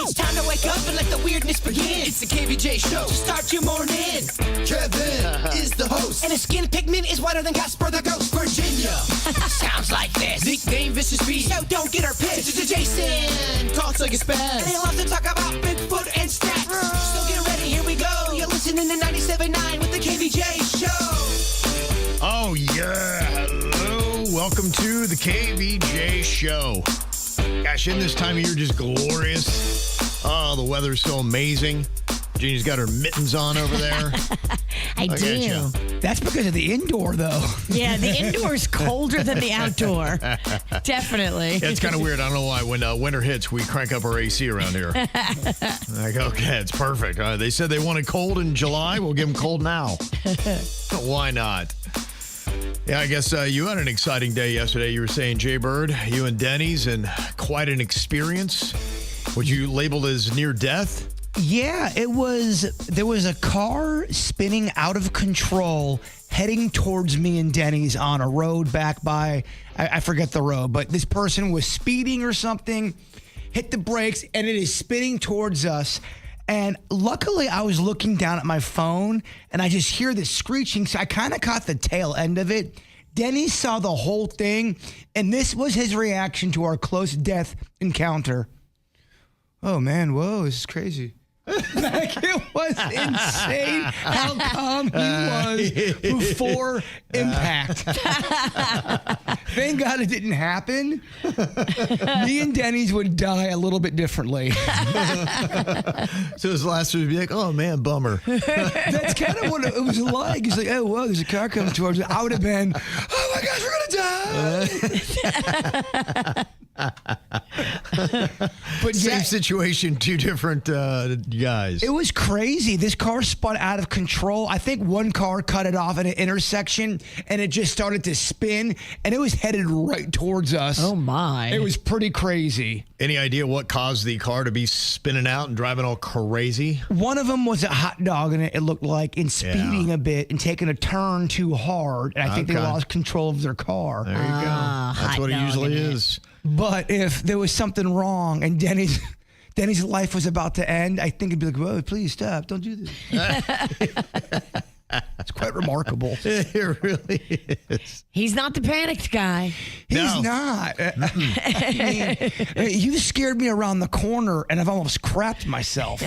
It's time to wake up and let the weirdness begin. It's the KVJ show to start your morning. Kevin is the host, and his skin pigment is whiter than Casper the Ghost. Virginia sounds like this. Nickname Vicious Bee, so don't get her pissed. Jason talks like a spaz, and he loves to talk about Bigfoot and stats. So get ready, here we go. You're listening to 97.9 with the KVJ show. Oh, yeah. Hello. Welcome to the KVJ show. Gosh, isn't this time of year just glorious? Oh, the weather's so amazing. Jeannie's got her mittens on over there. I do. That's because of the indoor, though. Yeah, the indoor is colder than the outdoor. Definitely. Yeah, it's kind of weird. I don't know why. When winter hits, we crank up our AC around here. Like, okay, it's perfect. They said they wanted cold in July. We'll give them cold now. Why not? Yeah, I guess you had an exciting day yesterday. You were saying, Jbird, you and Denny's, and quite an experience. What you labeled as near death? Yeah, there was a car spinning out of control heading towards me and Denny's on a road back by, I forget the road, but this person was speeding or something, hit the brakes, and it is spinning towards us. And luckily, I was looking down at my phone, and I just hear this screeching, so I kind of caught the tail end of it. Denny saw the whole thing, and this was his reaction to our close death encounter. Oh, man, whoa, this is crazy. Like, it was insane how calm he was before impact. Thank God it didn't happen. Me and Denny's would die a little bit differently. So his last would be like, oh, man, bummer. That's kind of what it was like. It's like, oh, whoa, there's a car coming towards me. I would have been, oh, my gosh, we're going to die. But Same situation, two different guys. It was crazy. This car spun out of control. I think one car cut it off at an intersection, and it just started to spin, and it was headed right towards us. Oh, my. It was pretty crazy. Any idea what caused the car to be spinning out and driving all crazy? One of them was a hot dog, and it looked like, and speeding a bit and taking a turn too hard, and I think they lost control of their car. There you go. That's what it usually is. But if there was something wrong and Denny's life was about to end, I think it'd be like, whoa, please stop. Don't do this. It's quite remarkable. It really is. He's not the panicked guy. He's not. I mean, you scared me around the corner, and I've almost crapped myself.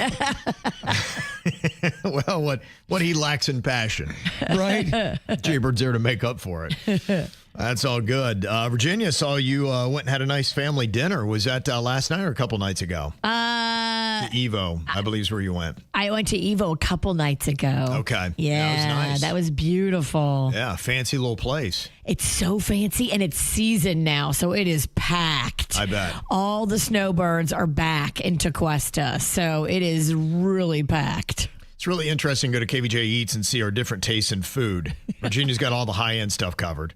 Well, what he lacks in passion. Right? Jbird's there to make up for it. That's all good. Virginia, saw you went and had a nice family dinner. Was that last night or a couple nights ago? To Evo, I believe is where you went. I went to Evo a couple nights ago. Okay. Yeah, that was nice. That was beautiful. Yeah, fancy little place. It's so fancy, and it's season now, so it is packed. I bet. All the snowbirds are back in Tequesta, so it is really packed. It's really interesting to go to KVJ Eats and see our different tastes in food. Virginia's got all the high-end stuff covered.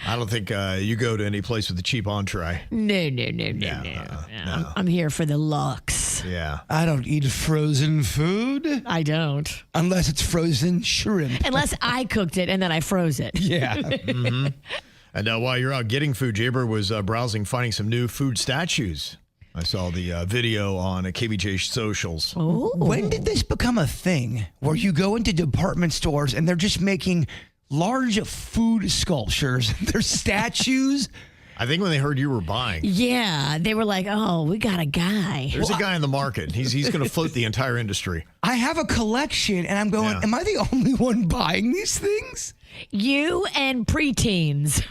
I don't think you go to any place with a cheap entree. No. No. I'm here for the lux. Yeah. I don't eat frozen food. I don't. Unless it's frozen shrimp. Unless I cooked it and then I froze it. Yeah. Mm-hmm. And while you're out getting food, Jbird was browsing, finding some new food statues. I saw the video on KVJ socials. Ooh. When did this become a thing where you go into department stores and they're just making large food sculptures? They're statues. I think when they heard you were buying. Yeah, they were like, oh, we got a guy. There's a guy in the market. He's going to float the entire industry. I have a collection, and I'm going, am I the only one buying these things? You and preteens.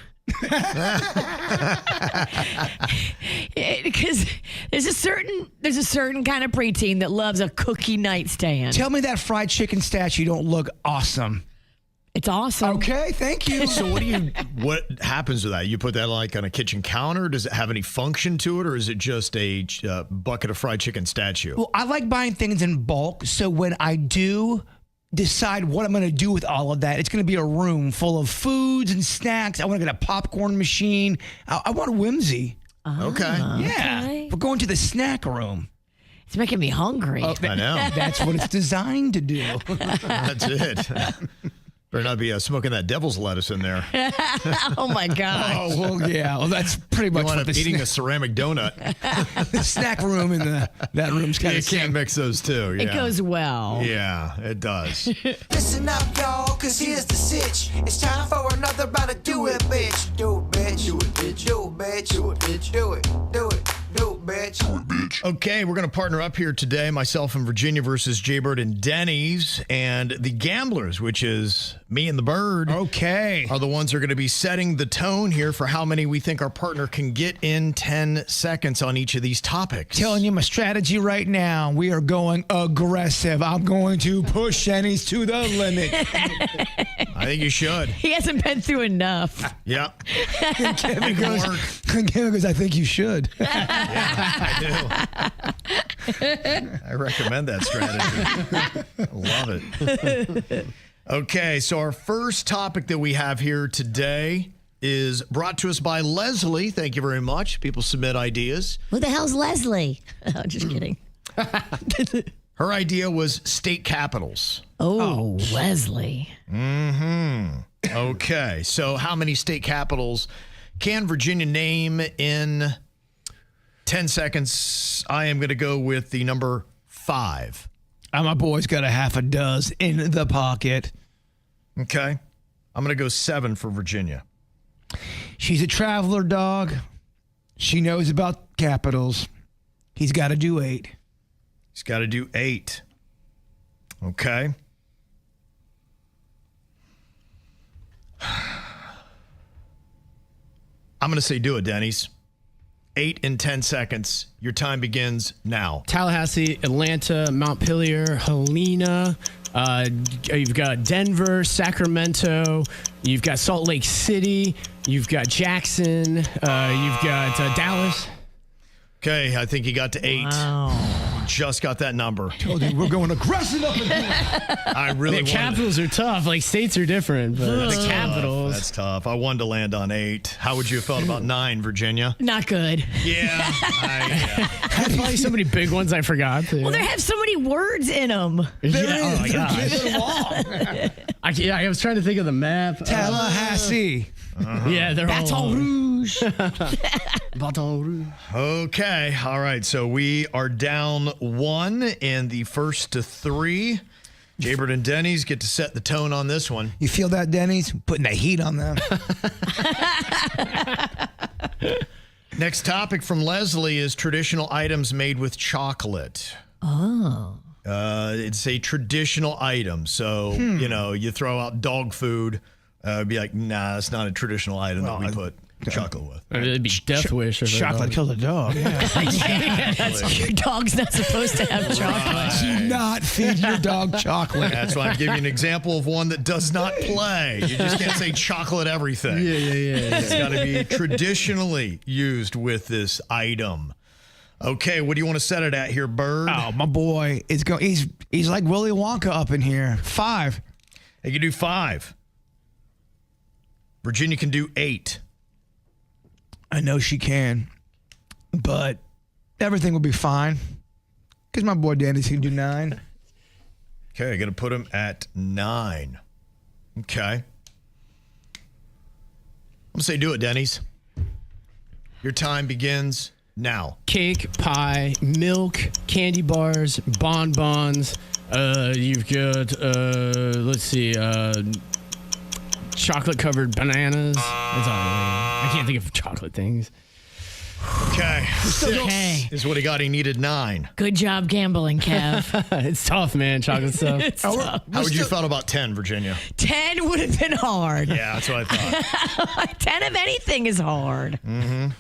Because there's a certain kind of preteen that loves a cookie nightstand. Tell me that fried chicken statue don't look awesome. It's awesome. Okay, thank you. So what happens with that? You put that like on a kitchen counter? Does it have any function to it, or is it just a bucket of fried chicken statue? Well, I like buying things in bulk, so when I do decide what I'm going to do with all of that, it's going to be a room full of foods and snacks. I want to get a popcorn machine. I want whimsy. Okay. Yeah. Okay. We're going to the snack room. It's making me hungry. I know. That's what it's designed to do. That's it. Better not be smoking that devil's lettuce in there. Oh, my God. Oh, well, yeah. Well, that's pretty You much wind what up the eating a ceramic donut. the snack room in that room's kind You of can't mix those two. It Yeah. goes well. Yeah, it does. Listen up, y'all, cause here's the sitch. It's time for another round of do it, bitch. Do it, bitch. Do it, bitch. Do it, bitch. Do it, bitch. Do it. Do it. Do it, bitch. Do it, bitch. Okay, we're going to partner up here today, myself and Virginia versus Jbird and Denny's. And the gamblers, which is me and the bird, Okay. are the ones who are going to be setting the tone here for how many we think our partner can get in 10 seconds on each of these topics. Telling you my strategy right now. We are going aggressive. I'm going to push Denny's to the limit. I think you should. He hasn't been through enough. Yeah. Kevin Make it goes, work. Kevin goes, I think you should. I do. I recommend that strategy. I love it. Okay, so our first topic that we have here today is brought to us by Leslie. Thank you very much. People submit ideas. Who the hell's Leslie? Oh, just kidding. Her idea was state capitals. Oh, Leslie. Okay, so how many state capitals can Virginia name in 10 seconds? I am going to go with the number 5. My boy's got a half a dozen in the pocket. Okay. I'm going to go 7 for Virginia. She's a traveler dog. She knows about capitals. He's got to do 8. He's got to do 8. Okay. I'm going to say do it, Denny's. 8 in 10 seconds. Your time begins now. Tallahassee, Atlanta, Montpelier, Helena. You've got Denver, Sacramento. You've got Salt Lake City. You've got Jackson. You've got Dallas. Okay, I think he got to 8. Wow. Just got that number. Told you we're going aggressive up in here. I really The wanted. capitals are tough. Like, states are different, but the capitals. That's tough. I wanted to land on 8. How would you have felt about 9, Virginia? Not good. Yeah. There's probably so many big ones I forgot. Too. Well, they have so many words in them. Oh my gosh. I was trying to think of the map. Tallahassee. Yeah, they're Baton all Rouge. Baton Rouge. Okay. All right. So we are down 1 in the first to 3. Jbird and Denny's get to set the tone on this one. You feel that, Denny's? Putting the heat on them. Next topic from Leslie is traditional items made with chocolate. Oh. It's a traditional item. So, you know, you throw out dog food, be like, nah, it's not a traditional item that we put chocolate with. It'd be Death Wish. Chocolate killed a dog. Yeah. Your dog's not supposed to have chocolate. Do not feed your dog chocolate. That's why I'm giving you an example of one that does not play. You just can't say chocolate everything. Yeah. It's got to be traditionally used with this item. Okay, what do you want to set it at here, Bird? Oh, my boy is going. He's like Willy Wonka up in here. 5. You can do 5. Virginia can do 8. I know she can, but everything will be fine because my boy Danny's can do 9. Okay, I got to put him at 9. Okay. I'm going to say do it, Denny's. Your time begins now. Cake, pie, milk, candy bars, bonbons. You've got, let's see, chocolate-covered bananas. That's all I can't think of chocolate things. Okay. Okay. 6 is what he got. He needed 9. Good job gambling, Kev. It's tough, man, chocolate stuff. It's tough. How would you felt about 10, Virginia? 10 would have been hard. Yeah, that's what I thought. 10 of anything is hard.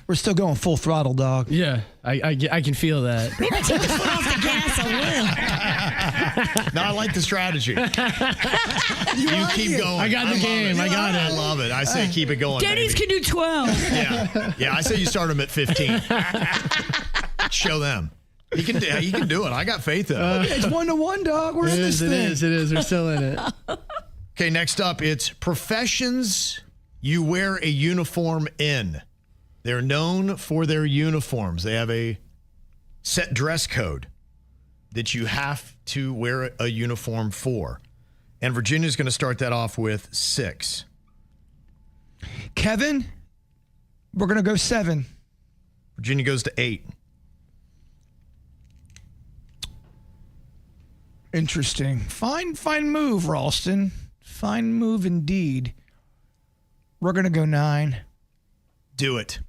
We're still going full throttle, dog. Yeah, I can feel that. Maybe take the foot off the gas a little. No, I like the strategy. You keep going. I got the game. I got I it. love it. I say keep it going. Denny's baby. can do 12. Yeah, I say you start him at 15. Show them. He can do it. I got faith in him. It's 1-1, dog. We're It in this is, thing. it is. We're still in it. Okay, next up, it's professions you wear a uniform in. They're known for their uniforms. They have a set dress code that you have to wear a uniform for. And Virginia's going to start that off with 6. Kevin, we're going to go 7. Virginia goes to 8. Interesting. Fine move, Ralston. Fine move indeed. We're going to go 9. Do it.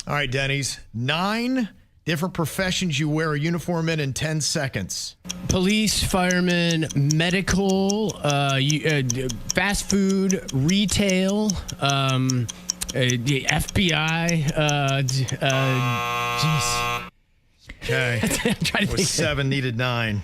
All right, Denny's. 9 different professions you wear a uniform in 10 seconds. Police, firemen, medical, fast food, retail, the FBI. Jeez. Okay. I'm trying to think. 7 needed 9.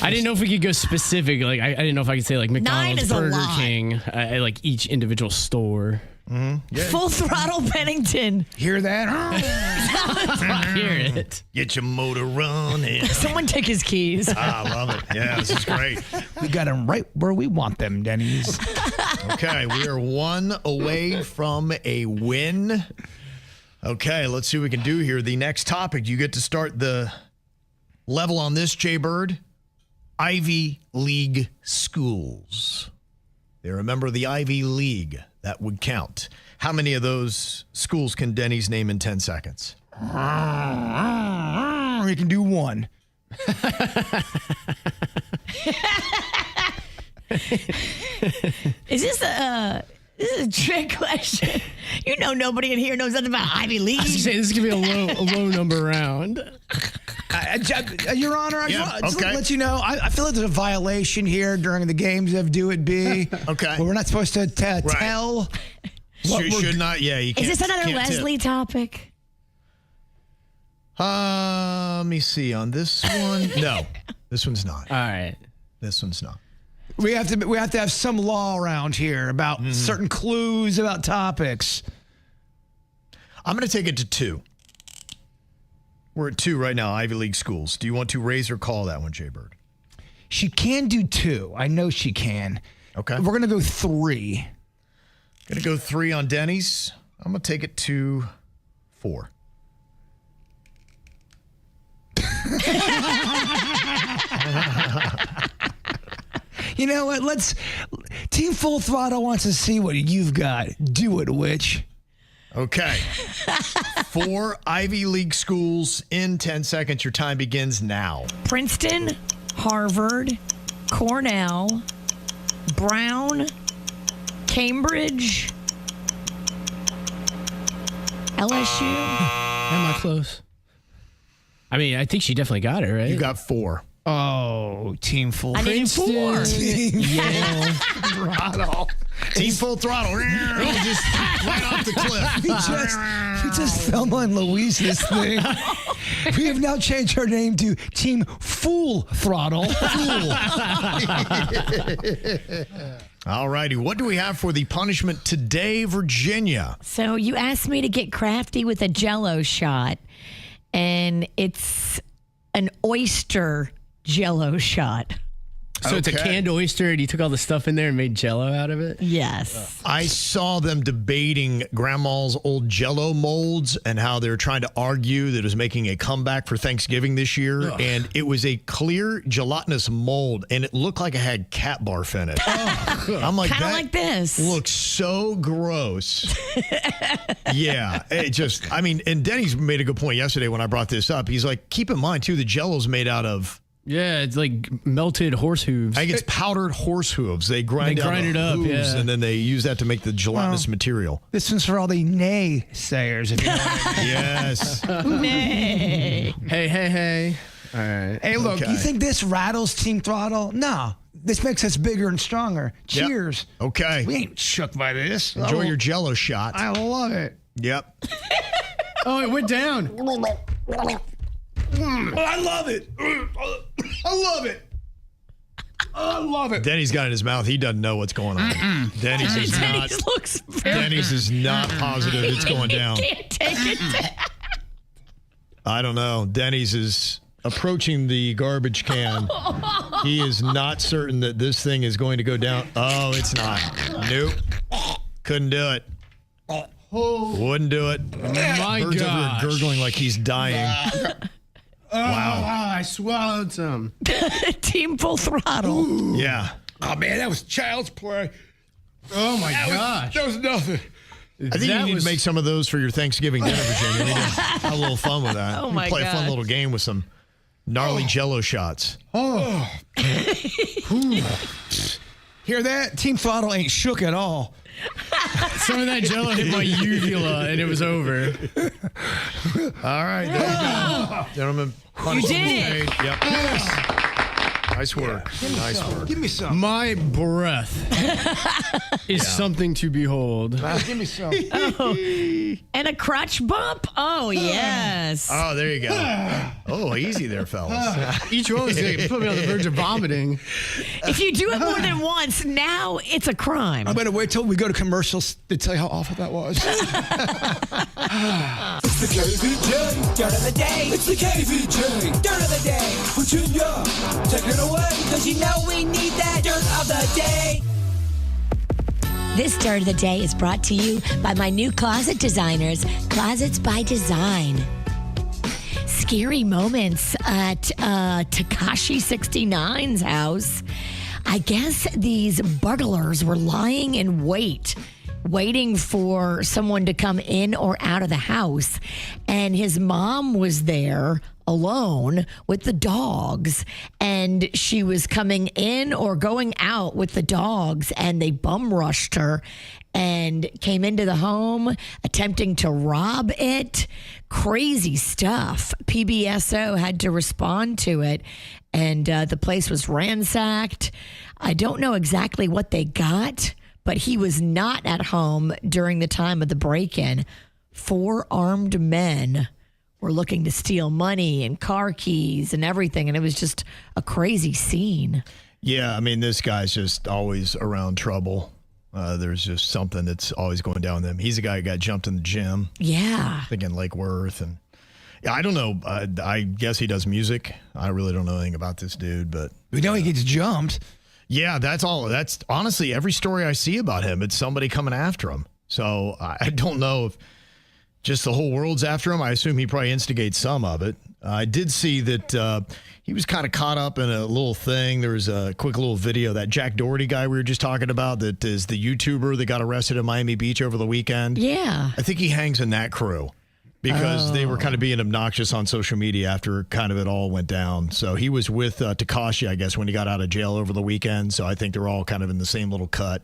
I didn't know if we could go specific. Like I didn't know if I could say like McDonald's, is a Burger lot. King, like each individual store. Full Throttle Pennington. Hear that? I hear it. Get your motor running. Someone take his keys. I love it. Yeah, this is great. We got them right where we want them, Denny's. Okay, we are 1 away from a win. Okay, let's see what we can do here. The next topic, you get to start the level on this, Jbird. Ivy League schools. They're a member of the Ivy League. That would count. How many of those schools can Denny's name in 10 seconds? We can do 1. Is this a trick question? You know nobody in here knows nothing about Ivy League. I was gonna say, this is gonna be a low number round. Your Honor, I just want to let you know, I feel like there's a violation here during the games of Do It Be. Okay. Where we're not supposed to tell. Should not. Yeah, you can't. Is this another can't Leslie tip. topic? Let me see on this one. No, this one's not. All right. This one's not. We have to have some law around here about certain clues about topics. I'm going to take it to 2. We're at 2 right now, Ivy League schools. Do you want to raise or call that one, Jbird? She can do 2. I know she can. Okay. We're going to go 3. Going to go 3 on Denny's. I'm going to take it to 4. You know what? Team Full Throttle wants to see what you've got. Do it, witch. Okay. 4 Ivy League schools in 10 seconds. Your time begins now. Princeton, Harvard, Cornell, Brown, Cambridge, LSU. Am I close? I mean, I think she definitely got it, right? You got 4. Oh, Team Full I need 4. Yale. Throttle. Team Full Throttle. Just right off the cliff. We just Thelma and Louise this thing. We have now changed our name to Team Fool Throttle. All righty. What do we have for the punishment today, Virginia? So you asked me to get crafty with a Jell-O shot, and it's an oyster Jell-O shot. So it's a Okay. canned oyster, and you took all the stuff in there and made Jell-O out of it? Yes. I saw them debating Grandma's old Jell-O molds and how they're trying to argue that it was making a comeback for Thanksgiving this year. And it was a clear gelatinous mold, and it looked like it had cat barf in it. I'm like, Kind of that like this. looks so gross. Yeah, it just, I mean, and Denny's made a good point yesterday when I brought this up. He's like, keep in mind, too, the Jell-O's made out of, Yeah, it's like melted horse hooves. I think it's powdered horse hooves. They grind it up, hooves, yeah. and then they use that to make the gelatinous material. This one's for all the naysayers. If you know what I mean. Yes. Nay. Hey. All right. Hey, look, Okay. you think this rattles Team Throttle? No. This makes us bigger and stronger. Yep. Cheers. Okay. We ain't shook by this. Enjoy your Jell-O shot. I love it. Yep. Oh, it went down. I love it. I love it. I love it. Denny's got it in his mouth. He doesn't know what's going on. Denny's is not. Denny's looks very. Denny's is not positive it's going down. Can't take it down. I don't know. Denny's is approaching the garbage can. He is not certain that this thing is going to go down. Oh, it's not. Nope. Couldn't do it. Wouldn't do it. My Bird's over here gosh. gurgling like he's dying. Wow. I swallowed some. Team Full Throttle. Yeah. Oh, man, that was child's play. Oh, my gosh. That was nothing. I think you need to make some of those for your Thanksgiving dinner, Virginia. You need to have a little fun with that. Oh, my Play a fun gosh. little game with some gnarly Jell-O shots. Oh. Hear that? Team Throttle ain't shook at all. Some of that Jell-O hit my uvula, and it was over. All right, there you go. Gentlemen, You did it. Yep. Nice work. Nice work. Give me some. My breath is something to behold. Give me some. And a crotch bump? Oh, yes. Oh, there you go. Oh, easy there, fellas. Each one was going to put me on the verge of vomiting. If you do it more than once, now it's a crime. I'm going to wait till we go to commercials to tell you how awful that was. It's the KVJ dirt of the day. It's the KVJ dirt of the day. Virginia, take it away, because you know we need that dirt of the day. This Dirt of the Day is brought to you by my new closet designers, Closets by Design. Scary moments at Tekashi 69's house. I guess these burglars were lying in wait, waiting for someone to come in or out of the house. And his mom was there alone with the dogs, and she was coming in or going out with the dogs, and they bum rushed her and came into the home attempting to rob it. Crazy stuff. PBSO had to respond to it, and the place was ransacked. I don't know exactly what they got, but he was not at home during the time of the break-in. 4 armed men were looking to steal money and car keys and everything, and it was just a crazy scene. Yeah, I mean, this guy's just always around trouble. There's just something that's always going down with him. He's a guy who got jumped in the gym. Yeah. I think in Lake Worth. And yeah, I don't know. I guess he does music. I really don't know anything about this dude, but We know he gets jumped. yeah, that's all. That's honestly every story I see about him, it's somebody coming after him. So I don't know if just the whole world's after him. I assume he probably instigates some of it. I did see that he was kind of caught up in a little thing. There was a quick little video, that Jack Doherty guy we were just talking about, that is the YouTuber that got arrested in Miami Beach over the weekend. Yeah. I think he hangs in that crew because they were kind of being obnoxious on social media after kind of it all went down. So he was with Tekashi, I guess, when he got out of jail over the weekend. So I think they're all kind of in the same little cut.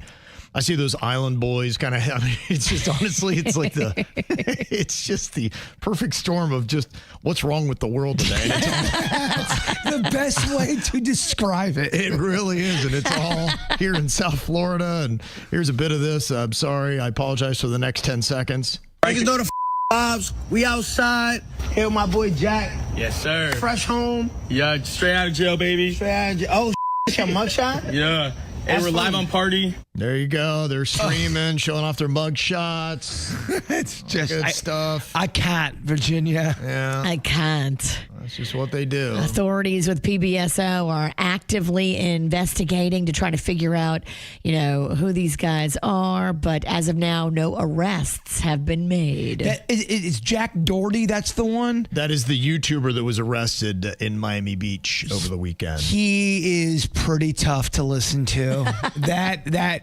I see those island boys kind of, I mean, it's just honestly, it's like it's just the perfect storm of just what's wrong with the world today. That's the best way to describe it. It really is. And it's all here in South Florida. And here's a bit of this. I'm sorry. I apologize for the next 10 seconds. Niggas know the vibes. We outside. Here with my boy Jack. Yes, sir. Fresh home. Yeah, straight out of jail, baby. Straight out of jail. Oh, it's your mugshot? Yeah. Hey, we're live on Party. There you go. They're streaming, showing off their mug shots. It's just Good stuff. I can't, Virginia. Yeah. I can't. That's just what they do. Authorities with PBSO are actively investigating to try to figure out, who these guys are. But as of now, no arrests have been made. It's Jack Doherty. That's the one. That is the YouTuber that was arrested in Miami Beach over the weekend. He is pretty tough to listen to.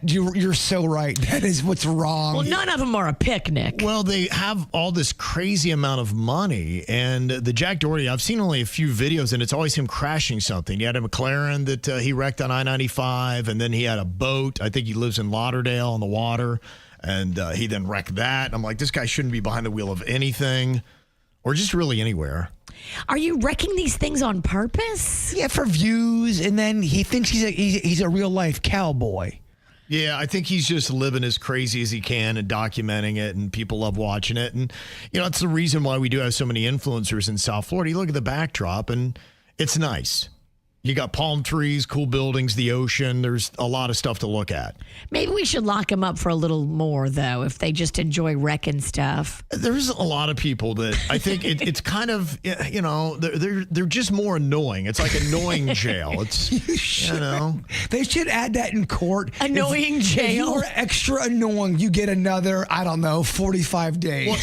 You're so right. That is what's wrong. Well, none of them are a picnic. Well, they have all this crazy amount of money. And the Jack Doherty, I've seen only a few videos, and it's always him crashing something. He had a McLaren that he wrecked on I-95, and then he had a boat. I think he lives in Lauderdale on the water, and he then wrecked that. I'm like, this guy shouldn't be behind the wheel of anything or just really anywhere. Are you wrecking these things on purpose? Yeah, for views, and then he thinks he's a real life cowboy. Yeah, I think he's just living as crazy as he can and documenting it, and people love watching it. And, it's the reason why we do have so many influencers in South Florida. You look at the backdrop, and it's nice. You got palm trees, cool buildings, the ocean. There's a lot of stuff to look at. Maybe we should lock them up for a little more, though, if they just enjoy wrecking stuff. There's a lot of people that I think it's kind of, they're just more annoying. It's like annoying jail. It's, They should add that in court. Annoying jail. If you are extra annoying, you get another, 45 days. Well,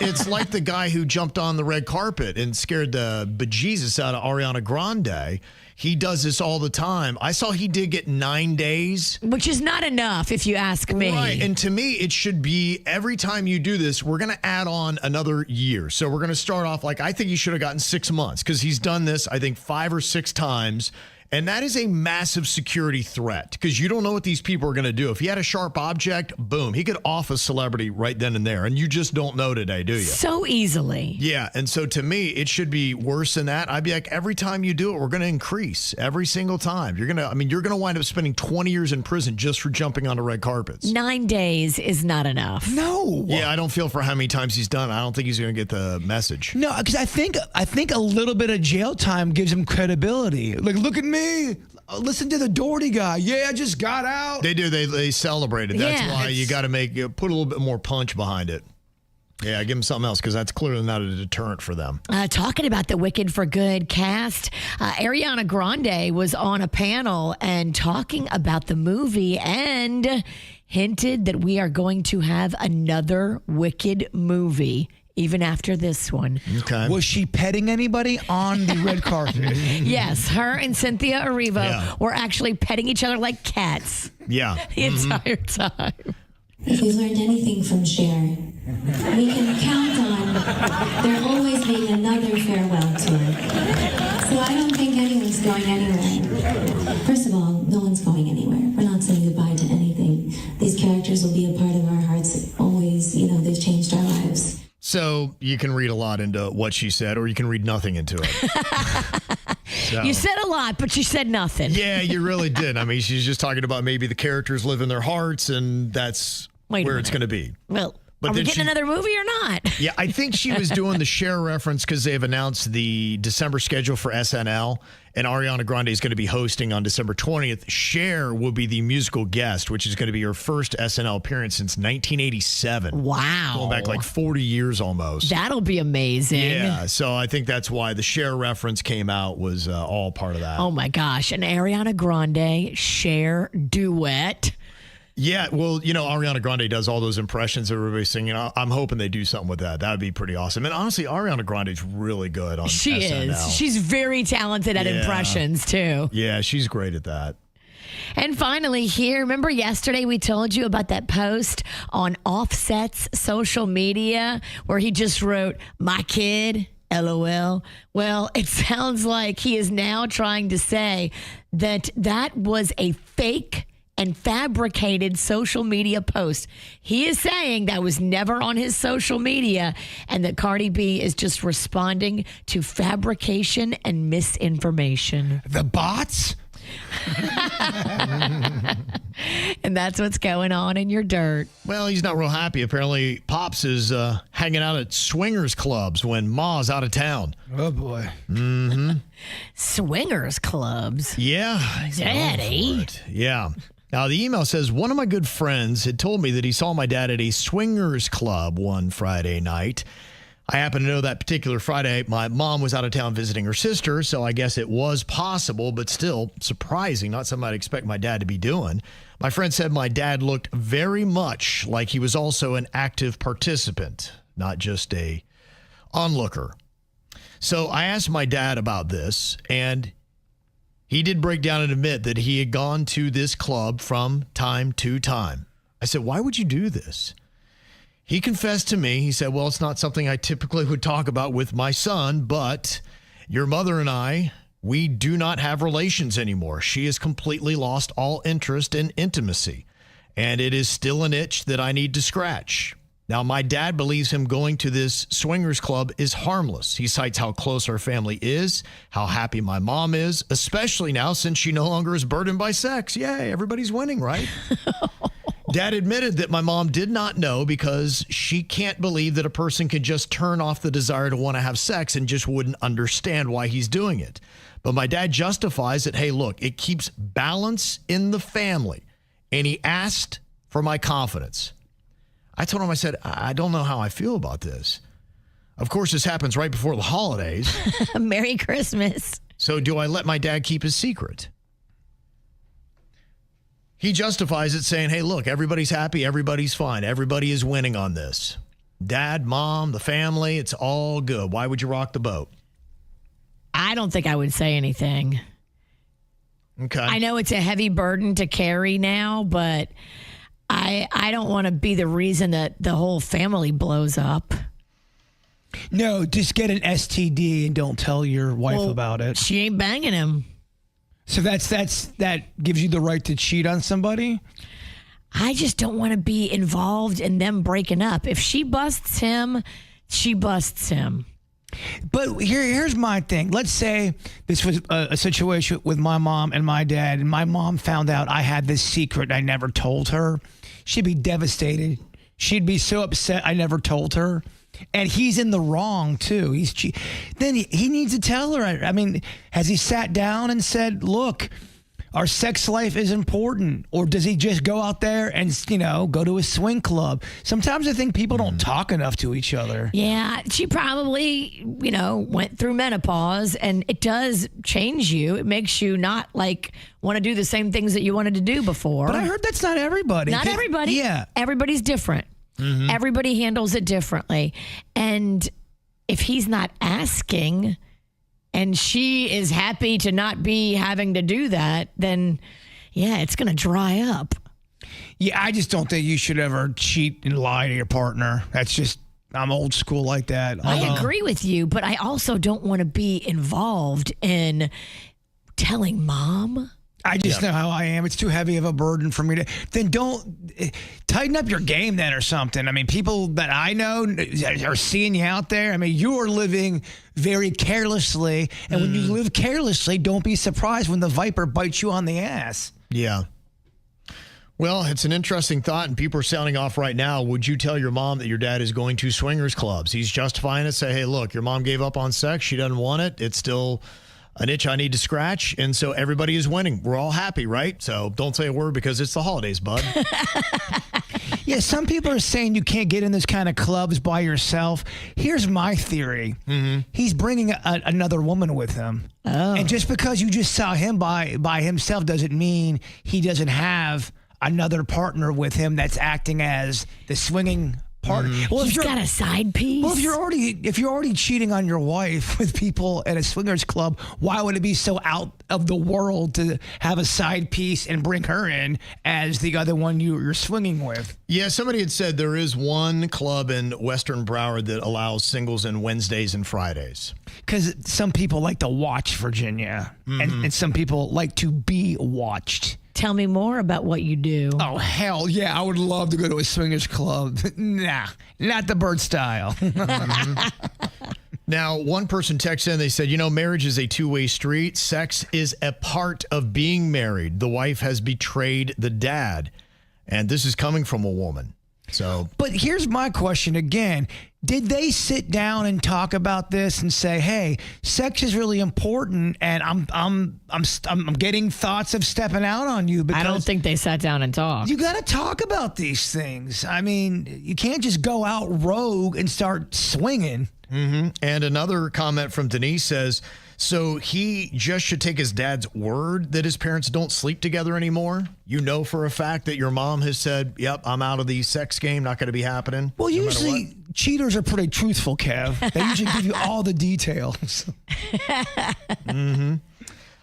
it's like the guy who jumped on the red carpet and scared the bejesus out of Ariana Grande. He does this all the time. I saw he did get 9 days. Which is not enough, if you ask me. Right. And to me, it should be every time you do this, we're going to add on another year. So we're going to start off I think he should have gotten 6 months because he's done this, I think, 5 or 6 times. And that is a massive security threat because you don't know what these people are going to do. If he had a sharp object, boom, he could off a celebrity right then and there. And you just don't know today, do you? So easily. Yeah. And so to me, it should be worse than that. I'd be like, every time you do it, we're going to increase every single time. You're going to wind up spending 20 years in prison just for jumping onto red carpets. 9 days is not enough. No. Yeah. I don't feel for how many times he's done. I don't think he's going to get the message. No, because I think a little bit of jail time gives him credibility. Like, look at me. Listen to the Doherty guy. Yeah, I just got out. They do. They celebrated. That's Yeah. why you got to put a little bit more punch behind it. Yeah, give them something else because that's clearly not a deterrent for them. Talking about the Wicked for Good cast, Ariana Grande was on a panel and talking about the movie and hinted that we are going to have another Wicked movie even after this one. Okay. Was she petting anybody on the red carpet? Yes, her and Cynthia Erivo Yeah. were actually petting each other like cats Yeah. the entire time. If we've learned anything from Cher, we can count on there always being another farewell tour. So I don't think anyone's going anywhere. First of all, no one's going anywhere. We're not saying goodbye to anything. These characters will be a part of our hearts always. They've changed our lives. So you can read a lot into what she said, or you can read nothing into it. So. You said a lot, but you said nothing. Yeah, you really did. I mean, she's just talking about maybe the characters live in their hearts, and that's where it's going to be. Well, But are we then getting another movie or not? Yeah, I think she was doing the Cher reference because they've announced the December schedule for SNL, and Ariana Grande is going to be hosting on December 20th. Cher will be the musical guest, which is going to be her first SNL appearance since 1987. Wow. Going back like 40 years almost. That'll be amazing. Yeah, so I think that's why the Cher reference came out, was all part of that. Oh my gosh, an Ariana Grande Cher duet. Yeah, well, Ariana Grande does all those impressions of everybody singing. I'm hoping they do something with that. That would be pretty awesome. And honestly, Ariana Grande's really good on She SNL. is. She's very talented at impressions, too. Yeah, she's great at that. And finally here, remember yesterday we told you about that post on Offset's social media where he just wrote, "My kid, LOL." Well, it sounds like he is now trying to say that that was a fake and fabricated social media post. He is saying that was never on his social media and that Cardi B is just responding to fabrication and misinformation. The bots? And that's what's going on in your dirt. Well, he's not real happy. Apparently, Pops is hanging out at swingers clubs when Ma's out of town. Oh, boy. Swingers clubs. Yeah. Daddy. Yeah. Now, the email says, one of my good friends had told me that he saw my dad at a swingers club one Friday night. I happen to know that particular Friday, my mom was out of town visiting her sister, so I guess it was possible, but still surprising, not something I'd expect my dad to be doing. My friend said my dad looked very much like he was also an active participant, not just a onlooker. So I asked my dad about this, and he did break down and admit that he had gone to this club from time to time. I said, why would you do this? He confessed to me. He said, well, it's not something I typically would talk about with my son, but your mother and I, we do not have relations anymore. She has completely lost all interest in intimacy, and it is still an itch that I need to scratch. Now, my dad believes him going to this swingers club is harmless. He cites how close our family is, how happy my mom is, especially now since she no longer is burdened by sex. Yay, everybody's winning, right? Dad admitted that my mom did not know because she can't believe that a person can just turn off the desire to want to have sex and just wouldn't understand why he's doing it. But my dad justifies it. Hey, look, it keeps balance in the family. And he asked for my confidence. I told him, I said, I don't know how I feel about this. Of course, this happens right before the holidays. Merry Christmas. So do I let my dad keep his secret? He justifies it saying, hey, look, everybody's happy. Everybody's fine. Everybody is winning on this. Dad, mom, the family, it's all good. Why would you rock the boat? I don't think I would say anything. Okay. I know it's a heavy burden to carry now, but I don't want to be the reason that the whole family blows up. No, just get an STD and don't tell your wife about it. She ain't banging him. So that gives you the right to cheat on somebody? I just don't want to be involved in them breaking up. If she busts him, she busts him. But here's my thing. Let's say this was a situation with my mom and my dad, and my mom found out I had this secret I never told her. She'd be devastated. She'd be so upset I never told her. And he's in the wrong, too. Then he needs to tell her. I mean, has he sat down and said, look, our sex life is important? Or does he just go out there and, go to a swing club? Sometimes I think people don't talk enough to each other. Yeah, she probably, went through menopause, and it does change you. It makes you not want to do the same things that you wanted to do before. But I heard that's not everybody. Not everybody. Yeah. Everybody's different. Mm-hmm. Everybody handles it differently. And if he's not asking and she is happy to not be having to do that, then yeah, it's going to dry up. Yeah, I just don't think you should ever cheat and lie to your partner. I'm old school like that. I agree with you, but I also don't want to be involved in telling mom. I just know how I am. It's too heavy of a burden for me to. Then don't tighten up your game then or something. I mean, people that I know are seeing you out there. I mean, you are living very carelessly. And when you live carelessly, don't be surprised when the viper bites you on the ass. Yeah. Well, it's an interesting thought, and people are sounding off right now. Would you tell your mom that your dad is going to swingers clubs? He's justifying it. Say, hey, look, your mom gave up on sex. She doesn't want it. It's still an itch I need to scratch, and so everybody is winning. We're all happy, right? So don't say a word because it's the holidays, bud. Yeah, some people are saying you can't get in this kind of clubs by yourself. Here's my theory. Mm-hmm. He's bringing another woman with him. Oh. And just because you just saw him by himself doesn't mean he doesn't have another partner with him that's acting as the swinging partner. Well, he's got a side piece. Well, if you're already cheating on your wife with people at a swingers club, why would it be so out of the world to have a side piece and bring her in as the other one you're swinging with? Yeah, somebody had said there is one club in Western Broward that allows singles on Wednesdays and Fridays. Because some people like to watch Virginia, and some people like to be watched. Tell me more about what you do. Oh, hell yeah. I would love to go to a swingers club. Nah, not the bird style. Now, one person texted in, they said, marriage is a two-way street. Sex is a part of being married. The wife has betrayed the dad. And this is coming from a woman. But here's my question again. Did they sit down and talk about this and say, "Hey, sex is really important, and I'm getting thoughts of stepping out on you"? Because I don't think they sat down and talked. You got to talk about these things. I mean, you can't just go out rogue and start swinging. Mm-hmm. And another comment from Denise says, so he just should take his dad's word that his parents don't sleep together anymore? You know for a fact that your mom has said, yep, I'm out of the sex game, not going to be happening. Well, usually cheaters are pretty truthful, Kev. They usually give you all the details.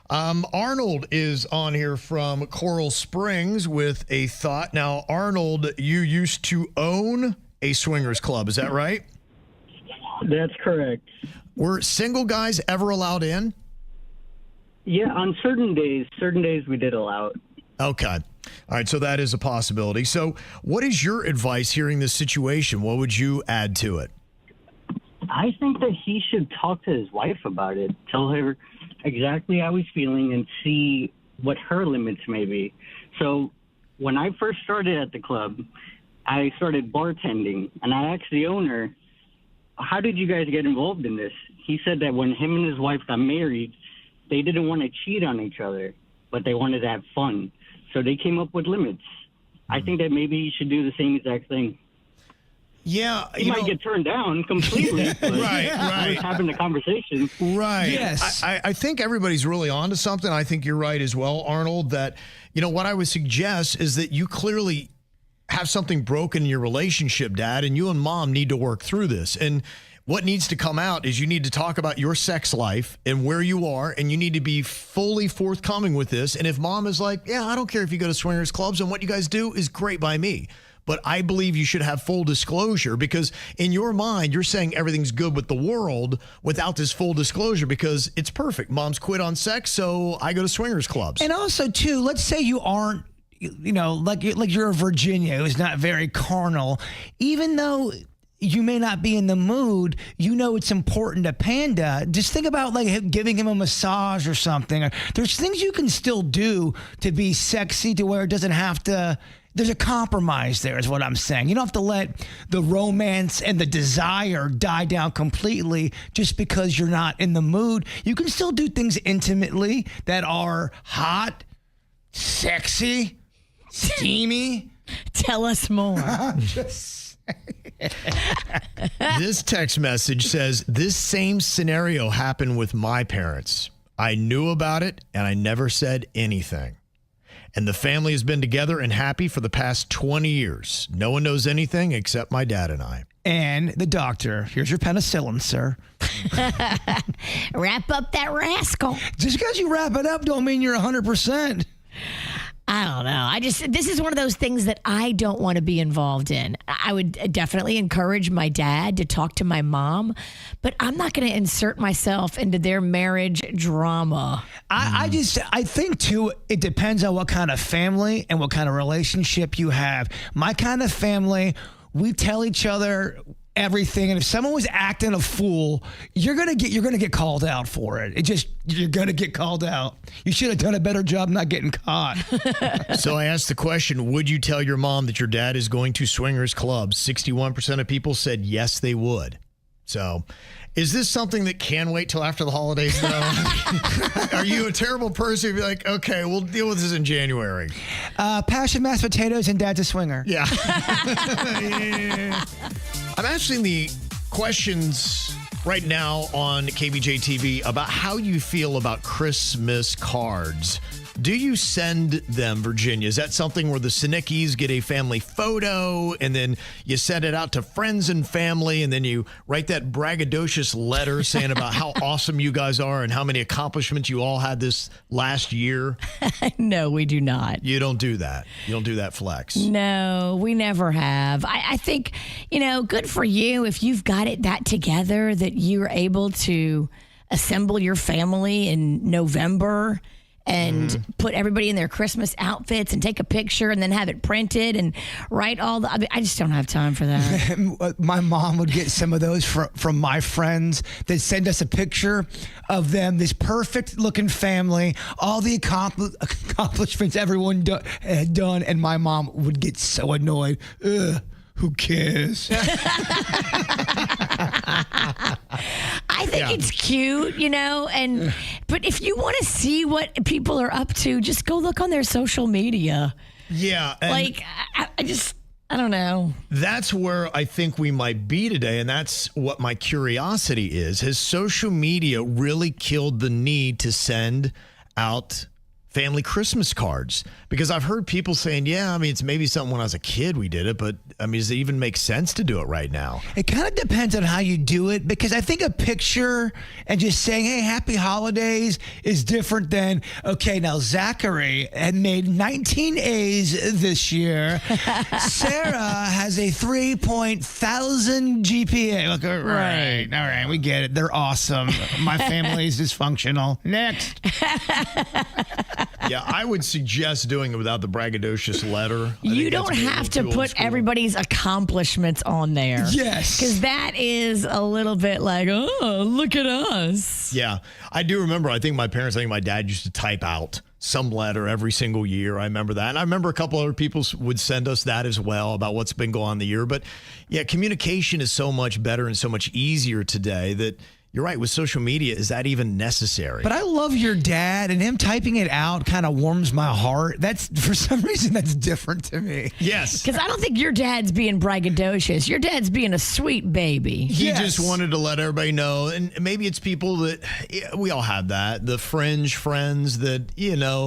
Arnold is on here from Coral Springs with a thought. Now, Arnold, you used to own a swingers club. Is that right? That's correct. Were single guys ever allowed in? Yeah, on certain days we did allow it. Okay. All right, so that is a possibility. So what is your advice hearing this situation? What would you add to it? I think that he should talk to his wife about it, tell her exactly how he's feeling and see what her limits may be. So when I first started at the club, I started bartending, and I asked the owner, how did you guys get involved in this? He said that when him and his wife got married, they didn't want to cheat on each other, but they wanted to have fun. So they came up with limits. I think that maybe he should do the same exact thing. Yeah. He might get turned down completely. But Right. Having the conversation. Right. Yes. I think everybody's really onto something. I think you're right as well, Arnold, that, what I would suggest is that you clearly have something broken in your relationship, Dad, and you and Mom need to work through this. And what needs to come out is you need to talk about your sex life and where you are, and you need to be fully forthcoming with this. And if mom is like, yeah, I don't care if you go to swingers clubs and what you guys do is great by me, but I believe you should have full disclosure, because in your mind, you're saying everything's good with the world without this full disclosure because it's perfect. Mom's quit on sex, so I go to swingers clubs. And also, too, let's say you aren't, like you're a Virginia who's not very carnal. Even though you may not be in the mood, it's important to Panda. Just think about giving him a massage or something. There's things you can still do to be sexy to where it doesn't have to. There's a compromise there is what I'm saying. You don't have to let the romance and the desire die down completely just because you're not in the mood. You can still do things intimately that are hot, sexy, steamy. Tell us more. This text message says, this same scenario happened with my parents. I knew about it and I never said anything. And the family has been together and happy for the past 20 years. No one knows anything except my dad and I. And the doctor. Here's your penicillin, sir. Wrap up that rascal. Just because you wrap it up don't mean you're 100%. I don't know. This is one of those things that I don't want to be involved in. I would definitely encourage my dad to talk to my mom, but I'm not going to insert myself into their marriage drama. I think too, it depends on what kind of family and what kind of relationship you have. My kind of family, we tell each other everything, and if someone was acting a fool, you're gonna get called out for it. You're gonna get called out. You should have done a better job not getting caught. So I asked the question, would you tell your mom that your dad is going to swingers clubs? 61% of people said yes, they would. So is this something that can wait till after the holidays, though? Are you a terrible person if you're like, okay, we'll deal with this in January? Passion, mashed potatoes, and dad's a swinger. Yeah. Yeah. I'm asking the questions right now on KBJ TV about how you feel about Christmas cards. Do you send them, Virginia? Is that something where the Sinickis get a family photo and then you send it out to friends and family and then you write that braggadocious letter saying about how awesome you guys are and how many accomplishments you all had this last year? No, we do not. You don't do that. You don't do that flex. No, we never have. I think, good for you if you've got that together that you're able to assemble your family in November and put everybody in their Christmas outfits and take a picture and then have it printed and write I just don't have time for that. My mom would get some of those from my friends that send us a picture of them, this perfect looking family, all the accomplishments everyone had done, and my mom would get so annoyed. Ugh. Who cares? I think it's cute, but if you want to see what people are up to, just go look on their social media. Yeah. I don't know. That's where I think we might be today, and that's what my curiosity is. Has social media really killed the need to send out family Christmas cards? Because I've heard people saying, it's maybe something when I was a kid we did it, but does it even make sense to do it right now? It kind of depends on how you do it, because I think a picture and just saying, hey, happy holidays is different than, okay, now Zachary had made 19 A's this year. Sarah has a 3,000 GPA. Look, all right, we get it. They're awesome. My family is dysfunctional. Next. Yeah, I would suggest doing it without the braggadocious letter. You don't have to put everybody's accomplishments on there. Yes. Because that is a little bit like, oh, look at us. Yeah, I do remember, I think my dad used to type out some letter every single year. I remember that. And I remember a couple other people would send us that as well about what's been going on the year. But yeah, communication is so much better and so much easier today that you're right. With social media, is that even necessary? But I love your dad, and him typing it out kind of warms my heart. That's, for some reason, that's different to me. Yes. Because I don't think your dad's being braggadocious. Your dad's being a sweet baby. He just wanted to let everybody know. And maybe it's people that, we all have that. The fringe friends that,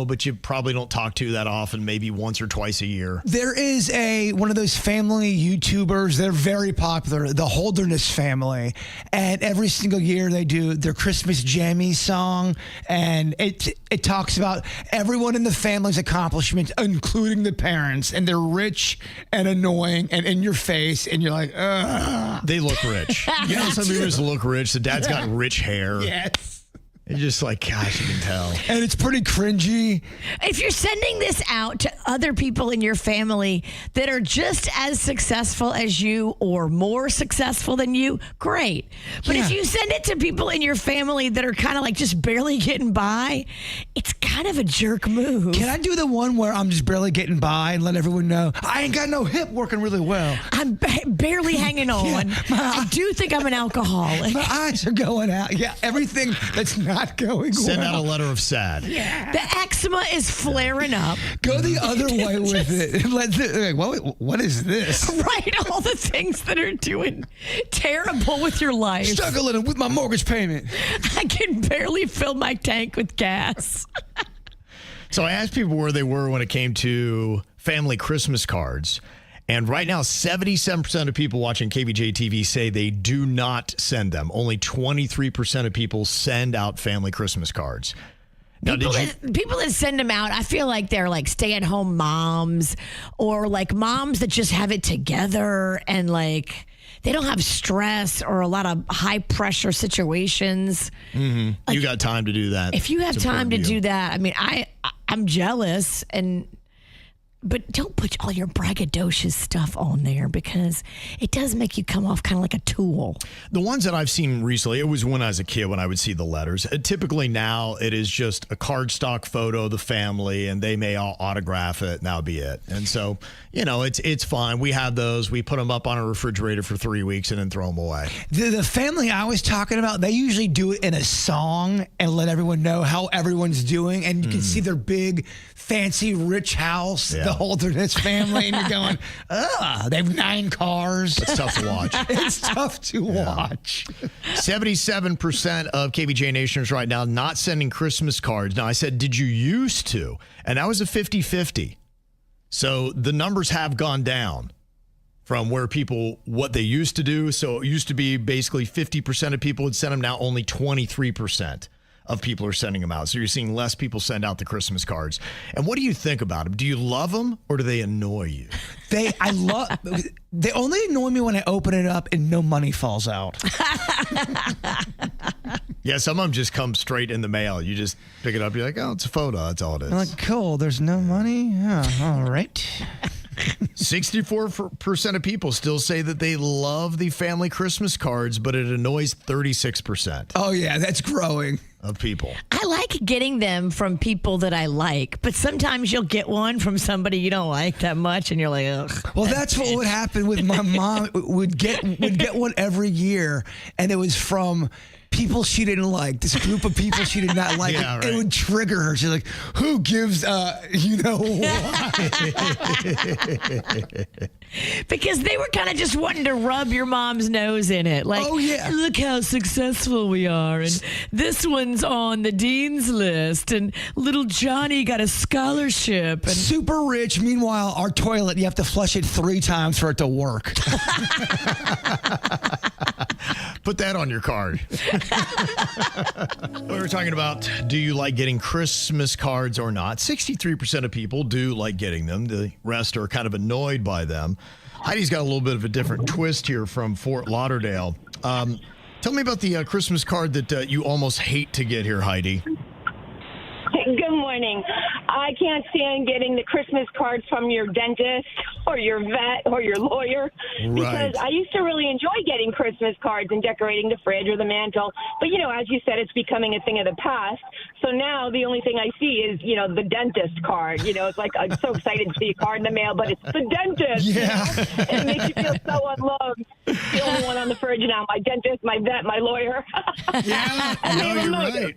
but you probably don't talk to that often, maybe once or twice a year. There is one of those family YouTubers. They're very popular, the Holderness family. And every single year they do their Christmas Jammy song. And it talks about everyone in the family's accomplishments, including the parents. And they're rich and annoying and in your face. And you're like, ugh. They look rich. Some people just look rich. The dad's got rich hair. Yes. It's just like, gosh, you can tell. And it's pretty cringy. If you're sending this out to other people in your family that are just as successful as you or more successful than you, great. But if you send it to people in your family that are kind of like just barely getting by, it's kind of a jerk move. Can I do the one where I'm just barely getting by and let everyone know I ain't got no hip working really well? I'm barely hanging on. I do think I'm an alcoholic. My eyes are going out. Yeah, everything that's not going Send well. out a letter of sad. Yeah. The eczema is flaring up. Go the other way with it. What is this? Write all the things that are doing terrible with your life. Struggling with my mortgage payment. I can barely fill my tank with gas. So I asked people where they were when it came to family Christmas cards. And right now, 77% of people watching KBJ TV say they do not send them. Only 23% of people send out family Christmas cards. Now, People that send them out, I feel like they're like stay-at-home moms or like moms that just have it together and like they don't have stress or a lot of high-pressure situations. Mm-hmm. Like, you got time to do that. If you have time to do that, I mean, I'm jealous but don't put all your braggadocious stuff on there because it does make you come off kind of like a tool. The ones that I've seen recently, it was when I was a kid when I would see the letters. Typically now it is just a cardstock photo of the family and they may all autograph it and that'll be it. And so, it's fine. We have those. We put them up on a refrigerator for 3 weeks and then throw them away. The family I was talking about, they usually do it in a song and let everyone know how everyone's doing. And you can see their big, fancy, rich house, the Holderness family, and you're going, they have 9 cars. It's tough to watch. It's tough to watch. 77% of KBJ Nationers right now not sending Christmas cards. Now, I said, did you used to? And that was a 50-50. So the numbers have gone down from what they used to do. So it used to be basically 50% of people would send them. Now only 23% of people are sending them out. So you're seeing less people send out the Christmas cards. And what do you think about them? Do you love them or do they annoy you? They only annoy me when I open it up and no money falls out. Yeah, some of them just come straight in the mail. You just pick it up. You're like, oh, it's a photo. That's all it is. I'm like, cool. There's no money. Yeah, all right. 64% of people still say that they love the family Christmas cards, but it annoys 36%. Oh, yeah, that's growing. Of people. I like getting them from people that I like, but sometimes you'll get one from somebody you don't like that much, and you're like, ugh. Well, that's what would happen with my mom. Would get one every year, and it was from people she didn't like, this group of people she did not like. Yeah, right. It would trigger her. She's like, who gives, why? Because they were kind of just wanting to rub your mom's nose in it. Like, oh, yeah. Look how successful we are. And this one's on the dean's list. And little Johnny got a scholarship. And super rich. Meanwhile, our toilet, you have to flush it 3 times for it to work. Put that on your card. We were talking about, do you like getting Christmas cards or not? 63% of people do like getting them. The rest are kind of annoyed by them. Heidi's got a little bit of a different twist here from Fort Lauderdale. Tell me about the Christmas card that you almost hate to get here, Heidi. Good morning. I can't stand getting the Christmas cards from your dentist or your vet or your lawyer. Right. Because I used to really enjoy getting Christmas cards and decorating the fridge or the mantle. But, as you said, it's becoming a thing of the past. So now the only thing I see is, the dentist card. It's like I'm so excited to see a card in the mail, but it's the dentist. Yeah. And it makes you feel so unloved. The only one on the fridge now, my dentist, my vet, my lawyer. Yeah, no, you're right.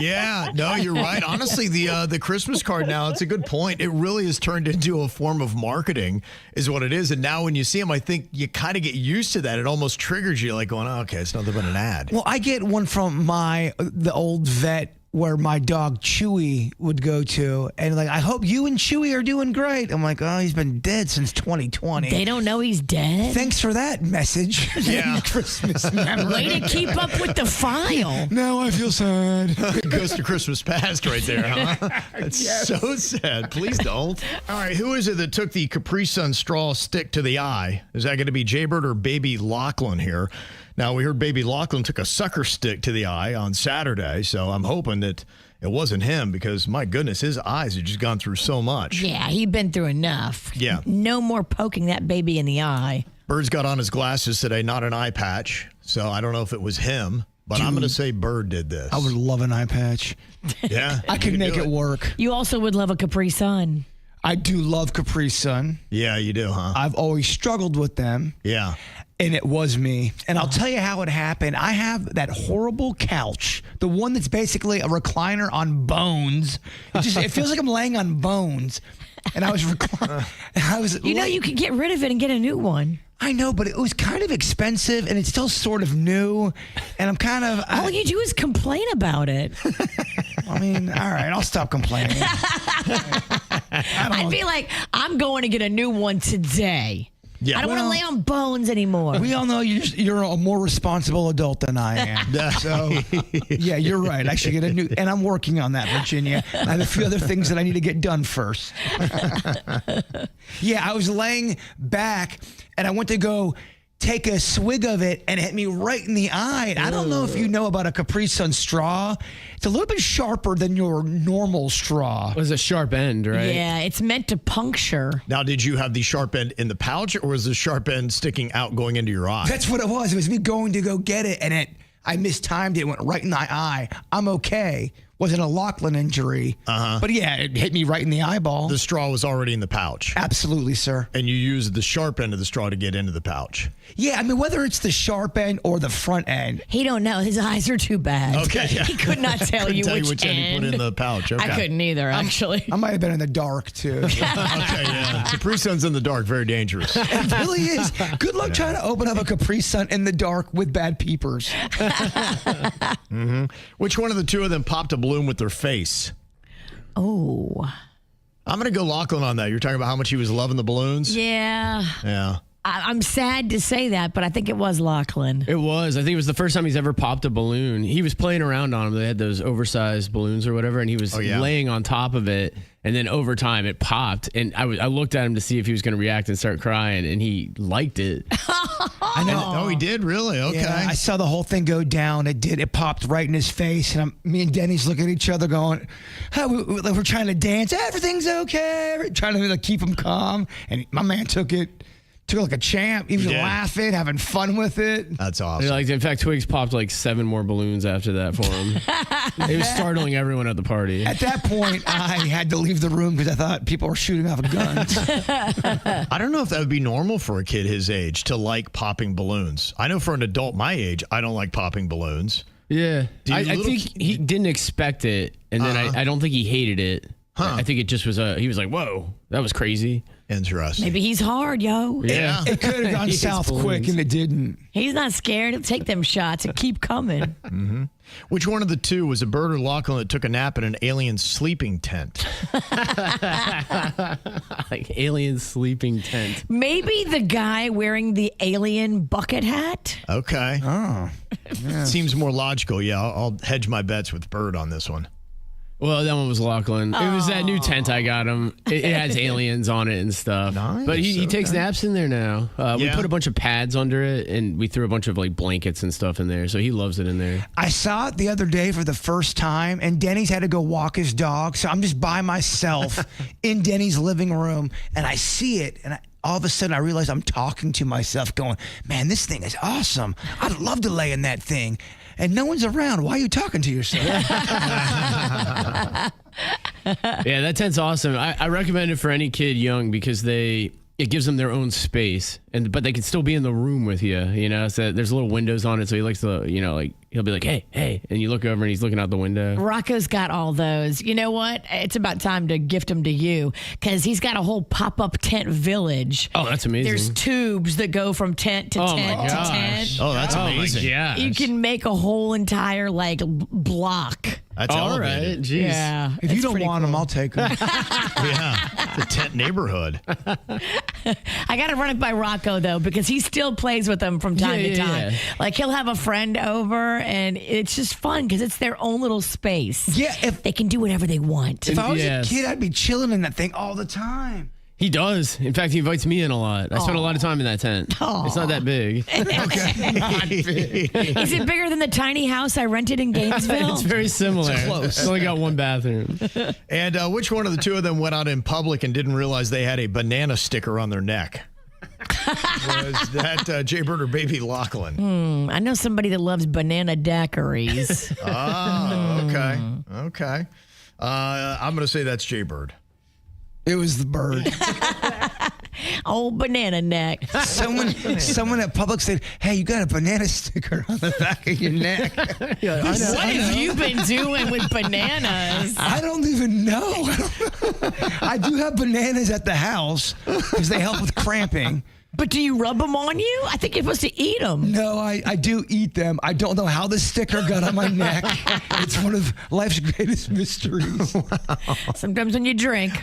Yeah, no, you're right. Honestly, the Christmas card now, it's a good point. It really has turned into a form of marketing is what it is. And now when you see them, I think you kind of get used to that. It almost triggers you like going, oh, okay, it's nothing but an ad. Well, I get one from the old vet where my dog Chewy would go to, and like, I hope you and Chewy are doing great. I'm like, oh, he's been dead since 2020. They don't know he's dead? Thanks for that message. Yeah. Christmas memory. Way to keep up with the file. Now I feel sad. Ghost of Christmas Past right there, huh? That's so sad. Please don't. All right, who is it that took the Capri Sun straw stick to the eye? Is that going to be Jbird or Baby Lochlan here? Now, we heard Baby Lochlan took a sucker stick to the eye on Saturday, so I'm hoping that it wasn't him because, my goodness, his eyes have just gone through so much. Yeah, he'd been through enough. Yeah. No more poking that baby in the eye. Bird's got on his glasses today, not an eye patch, so I don't know if it was him, but I'm going to say Bird did this. I would love an eye patch. Yeah. I could make it work. You also would love a Capri Sun. I do love Capri Sun. Yeah, you do, huh? I've always struggled with them. Yeah. And it was me. And I'll tell you how it happened. I have that horrible couch, the one that's basically a recliner on bones. It feels like I'm laying on bones. And I was reclining. You could get rid of it and get a new one. I know, but it was kind of expensive, and it's still sort of new. And I'm kind of... All you do is complain about it. I mean, all right, I'll stop complaining. I'd be like, I'm going to get a new one today. Yeah. I don't want to lay on bones anymore. We all know you're a more responsible adult than I am. So, yeah, you're right. I should get a new... And I'm working on that, Virginia. I have a few other things that I need to get done first. Yeah, I was laying back, and I went to go take a swig of it, and it hit me right in the eye. And I don't know if you know about a Capri Sun straw. It's a little bit sharper than your normal straw. It was a sharp end, right? Yeah, it's meant to puncture. Now, did you have the sharp end in the pouch, or was the sharp end sticking out going into your eye? That's what it was. It was me going to go get it, and I mistimed it. It went right in my eye. I'm okay. Wasn't a Lochlan injury. But yeah, it hit me right in the eyeball. The straw was already in the pouch. Absolutely, sir. And you used the sharp end of the straw to get into the pouch. Yeah, I mean, whether it's the sharp end or the front end. He don't know. His eyes are too bad. Okay. Yeah. He could not tell you which end he put in the pouch. Okay. I couldn't either, actually. I might have been in the dark, too. Okay, yeah. Capri Sun's in the dark. Very dangerous. It really is. Good luck trying to open up a Capri Sun in the dark with bad peepers. Which one of the two of them popped a balloon with their face? Oh. I'm going to go Lochlan on that. You're talking about how much he was loving the balloons? Yeah. Yeah. I'm sad to say that, but I think it was Lochlan. It was. I think it was the first time he's ever popped a balloon. He was playing around on them. They had those oversized balloons or whatever, and he was laying on top of it. And then over time, it popped. And I looked at him to see if he was going to react and start crying, and he liked it. I know. Oh, he did? Really? Okay. Yeah, I saw the whole thing go down. It did. It popped right in his face. And me and Denny's looking at each other going, we're trying to dance. Everything's okay. Trying to keep him calm. And my man took it like a champ. He was laughing, having fun with it. That's awesome. In fact, Twigs popped like 7 more balloons after that for him. It was startling everyone at the party. At that point, I had to leave the room because I thought people were shooting off guns. I don't know if that would be normal for a kid his age to like popping balloons. I know for an adult my age, I don't like popping balloons. Yeah. I think he didn't expect it, and then I don't think he hated it. Huh. I think it just was he was like, whoa, that was crazy. Interesting. Maybe he's hard, yo. Yeah. It could have gone south quick, and it didn't. He's not scared. He'll take them shots and keep coming. Which one of the two was a Bird or Lochlan that took a nap in an alien sleeping tent? Like alien sleeping tent. Maybe the guy wearing the alien bucket hat. Okay. Oh. Yes. Seems more logical. Yeah, I'll hedge my bets with Bird on this one. Well, that one was Lochlan. It was that new tent I got him. It has aliens on it and stuff. Nice, But he takes naps in there now. We put a bunch of pads under it, and we threw a bunch of like blankets and stuff in there. So he loves it in there. I saw it the other day for the first time, and Denny's had to go walk his dog. So I'm just by myself in Denny's living room, and I see it, and all of a sudden I realized I'm talking to myself going, man, this thing is awesome. I'd love to lay in that thing. And no one's around. Why are you talking to yourself? Yeah, that tent's awesome. I recommend it for any kid young because it gives them their own space, but they can still be in the room with you. You know, so there's little windows on it, so he likes to, he'll be like, hey, and you look over and he's looking out the window. Rocco's got all those. You know what? It's about time to gift them to you because he's got a whole pop-up tent village. Oh, that's amazing. There's tubes that go from tent to tent to tent. Oh, that's amazing. Yeah. You can make a whole entire block. That's all elevated. right. Jeez. Yeah. If you don't want them, I'll take them. Yeah, the tent neighborhood. I got to run it by Rocco, though, because he still plays with them from time to time. Yeah. Like, he'll have a friend over, and it's just fun because it's their own little space. Yeah, if They can do whatever they want. I was Yes. a kid, I'd be chilling in that thing all the time. He does. In fact, he invites me in a lot. I spend a lot of time in that tent. It's not that big. Is it bigger than the tiny house I rented in Gainesville? It's very similar. It's only got one bathroom. And which one of the two of them went out in public and didn't realize they had a banana sticker on their neck? Was that Jbird or Baby Lochlan? I know somebody that loves banana daiquiris. Oh, okay. I'm going to say that's Jbird. It was the bird. Old banana neck. Someone at Publix said, hey, you got a banana sticker on the back of your neck. What have you been doing with bananas? I don't even know. I do have bananas at the house because they help with cramping. But do you rub them on you? I think you're supposed to eat them. No, I do eat them. I don't know how the sticker got on my neck. It's one of life's greatest mysteries. Sometimes when you drink.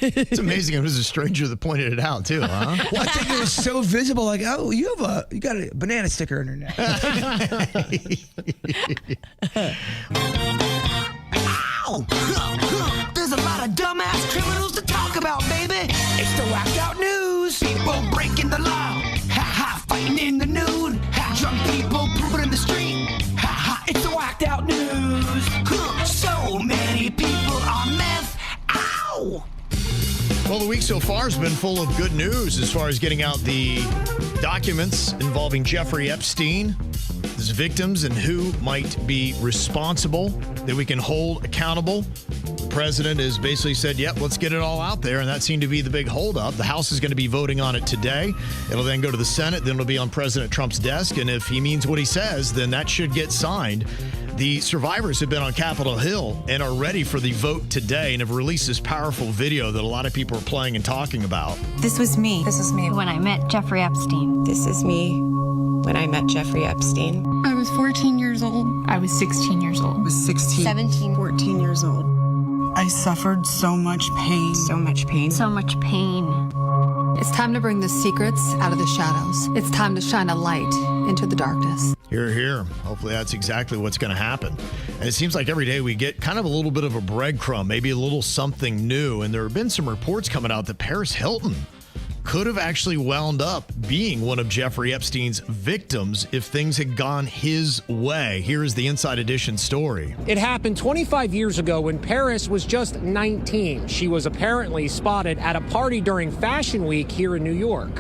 It's amazing it was a stranger that pointed it out, too, huh? Well, I think it was so visible, like, oh, you got a banana sticker on your neck. Ow! There's a lot of dumbass criminals to talk about, baby. It's the whacked out news. People breaking the law. Ha ha, fighting in the nude. Ha, drunk people pooping in the street. Ha ha, it's the whacked out news. So many people on meth. Ow! Well, the week so far has been full of good news as far as getting out the documents involving Jeffrey Epstein, his victims, and who might be responsible that we can hold accountable. The president has basically said, yep, let's get it all out there, and that seemed to be the big holdup. The House is going to be voting on it today. It'll then go to the Senate, then it'll be on President Trump's desk, and if he means what he says, then that should get signed. The survivors have been on Capitol Hill and are ready for the vote today and have released this powerful video that a lot of people are playing and talking about. This was me. This is me when I met Jeffrey Epstein. This is me when I met Jeffrey Epstein. I was 14 years old. I was 16 years old. I was 16. 17. 14 years old. I suffered so much pain. So much pain. So much pain. It's time to bring the secrets out of the shadows. It's time to shine a light into the darkness. Hear, hear. Hopefully that's exactly what's going to happen. And it seems like every day we get kind of a little bit of a breadcrumb, maybe a little something new. And there have been some reports coming out that Paris Hilton could have actually wound up being one of Jeffrey Epstein's victims if things had gone his way. Here is the Inside Edition story. It happened 25 years ago when Paris was just 19. She was apparently spotted at a party during Fashion Week here in New York.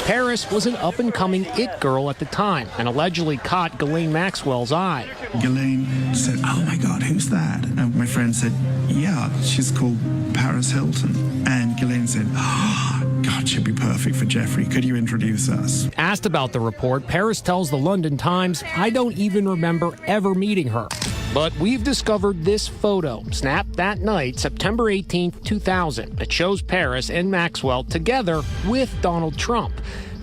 Paris was an up-and-coming it girl at the time and allegedly caught Ghislaine Maxwell's eye. Ghislaine said, oh my God, who's that? And my friend said, yeah, she's called Paris Hilton. And Ghislaine said, oh, God, she'd be perfect for Jeffrey. Could you introduce us? Asked about the report, Paris tells the London Times, I don't even remember ever meeting her. But we've discovered this photo, snapped that night, September 18th, 2000. It shows Paris and Maxwell together with Donald Trump.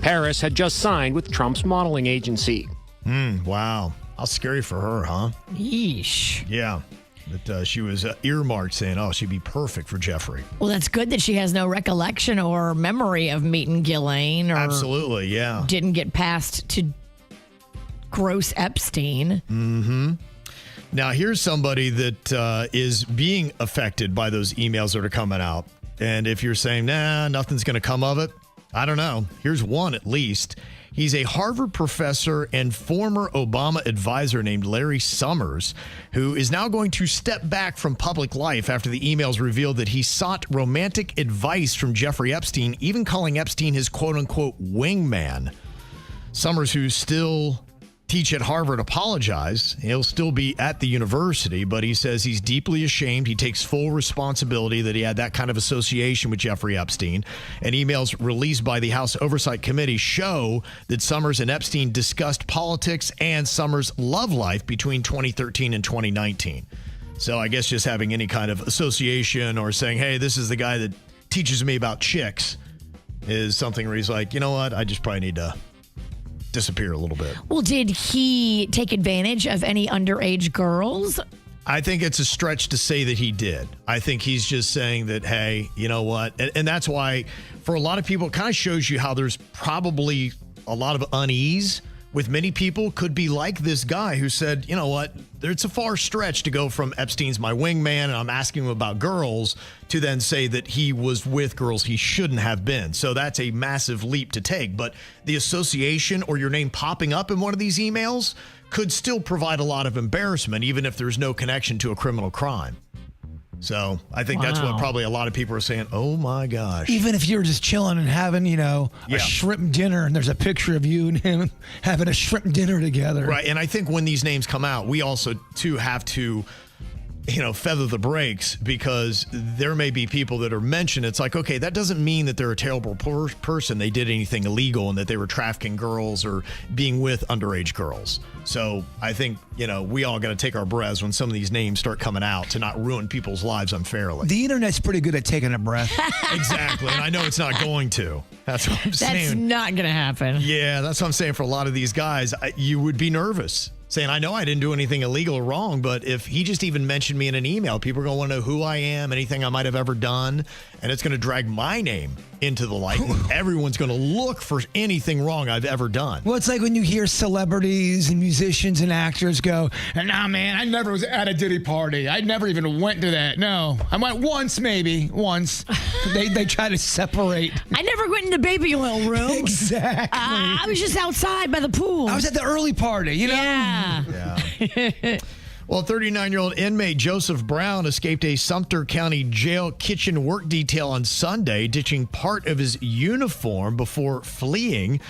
Paris had just signed with Trump's modeling agency. Wow. How scary for her, huh? Yeesh. Yeah. That she was earmarked saying, oh, she'd be perfect for Jeffrey. Well, that's good that she has no recollection or memory of meeting Ghislaine. Or absolutely, yeah. Didn't get past to gross Epstein. Mm-hmm. Now, here's somebody that is being affected by those emails that are coming out. And if you're saying, nah, nothing's going to come of it, I don't know. Here's one at least. He's a Harvard professor and former Obama advisor named Larry Summers, who is now going to step back from public life after the emails revealed that he sought romantic advice from Jeffrey Epstein, even calling Epstein his quote-unquote wingman. Summers, who still teach at Harvard, apologized. He'll still be at the university, but he says he's deeply ashamed. He takes full responsibility that he had that kind of association with Jeffrey Epstein. And emails released by the House Oversight Committee show that Summers and Epstein discussed politics and Summers' love life between 2013 and 2019. So I guess just having any kind of association or saying, hey, this is the guy that teaches me about chicks is something where he's like, you know what? I just probably need to disappear a little bit. Well, did he take advantage of any underage girls? I think it's a stretch to say that he did. I think he's just saying that, hey, you know what? And that's why for a lot of people, it kind of shows you how there's probably a lot of unease with many people. Could be like this guy who said, you know what? It's a far stretch to go from Epstein's my wingman and I'm asking him about girls to then say that he was with girls he shouldn't have been. So that's a massive leap to take. But the association or your name popping up in one of these emails could still provide a lot of embarrassment, even if there's no connection to a criminal crime. So I think that's what probably a lot of people are saying, oh my gosh. Even if you're just chilling and having, a shrimp dinner and there's a picture of you and him having a shrimp dinner together. Right. And I think when these names come out, we also too have to, feather the brakes, because there may be people that are mentioned. It's like, okay, that doesn't mean that they're a terrible person. They did anything illegal and that they were trafficking girls or being with underage girls. So I think, we all got to take our breaths when some of these names start coming out to not ruin people's lives unfairly. The internet's pretty good at taking a breath. Exactly. And I know it's not going to. That's what I'm saying. That's not going to happen. Yeah, that's what I'm saying. For a lot of these guys, you would be nervous. Saying, I know I didn't do anything illegal or wrong, but if he just even mentioned me in an email, people are going to want to know who I am, anything I might have ever done, and it's going to drag my name into the light. And everyone's going to look for anything wrong I've ever done. Well, it's like when you hear celebrities and musicians and actors go, nah, man, I never was at a Diddy party. I never even went to that. No, I went once, maybe. Once. They try to separate. I never went in the baby oil room. Exactly. I was just outside by the pool. I was at the early party, Yeah. Well, 39-year-old inmate Joseph Brown escaped a Sumter County jail kitchen work detail on Sunday, ditching part of his uniform before fleeing.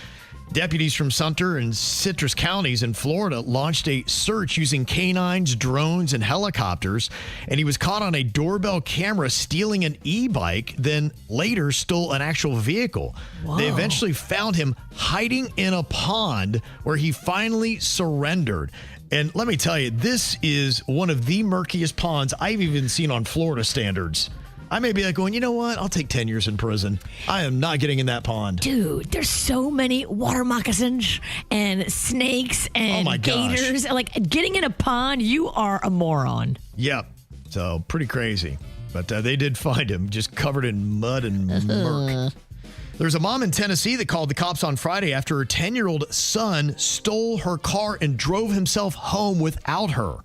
Deputies from Sumter and Citrus counties in Florida launched a search using canines, drones, and helicopters, and he was caught on a doorbell camera stealing an e-bike, then later stole an actual vehicle. Whoa. They eventually found him hiding in a pond where he finally surrendered. And let me tell you, this is one of the murkiest ponds I've even seen on Florida standards. I may be like going, you know what? I'll take 10 years in prison. I am not getting in that pond. Dude, there's so many water moccasins and snakes and gators. Like, getting in a pond, you are a moron. Yep. So, pretty crazy. But they did find him, just covered in mud and murk. There's a mom in Tennessee that called the cops on Friday after her 10-year-old son stole her car and drove himself home without her.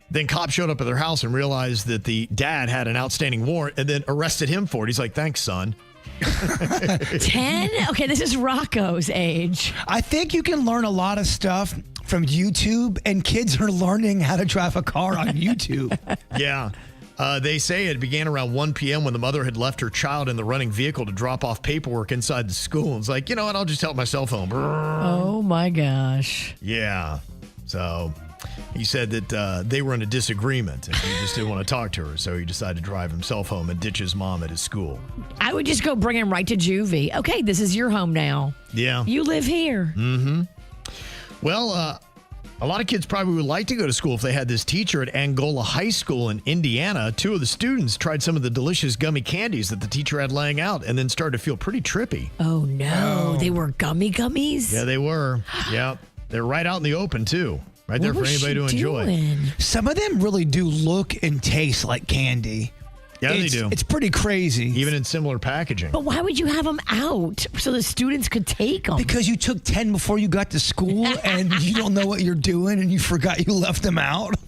Then cops showed up at their house and realized that the dad had an outstanding warrant and then arrested him for it. He's like, thanks, son. 10? Okay, this is Rocco's age. I think you can learn a lot of stuff from YouTube, and kids are learning how to drive a car on YouTube. Yeah. They say it began around 1 p.m. when the mother had left her child in the running vehicle to drop off paperwork inside the school. It's like, you know what? I'll just help myself home. Oh, my gosh. Yeah. So he said that they were in a disagreement and he just didn't want to talk to her. So he decided to drive himself home and ditch his mom at his school. I would just go bring him right to juvie. Okay, this is your home now. Yeah. You live here. Mm-hmm. Well, a lot of kids probably would like to go to school if they had this teacher at Angola High School in Indiana. 2 of the students tried some of the delicious gummy candies that the teacher had laying out and then started to feel pretty trippy. Oh, no. They were gummies? Yeah, they were. Yep. They're right out in the open, too. Right there for anybody to enjoy. Some of them really do look and taste like candy. Yeah, they do. It's pretty crazy. Even in similar packaging. But why would you have them out so the students could take them? Because you took 10 before you got to school and you don't know what you're doing and you forgot you left them out.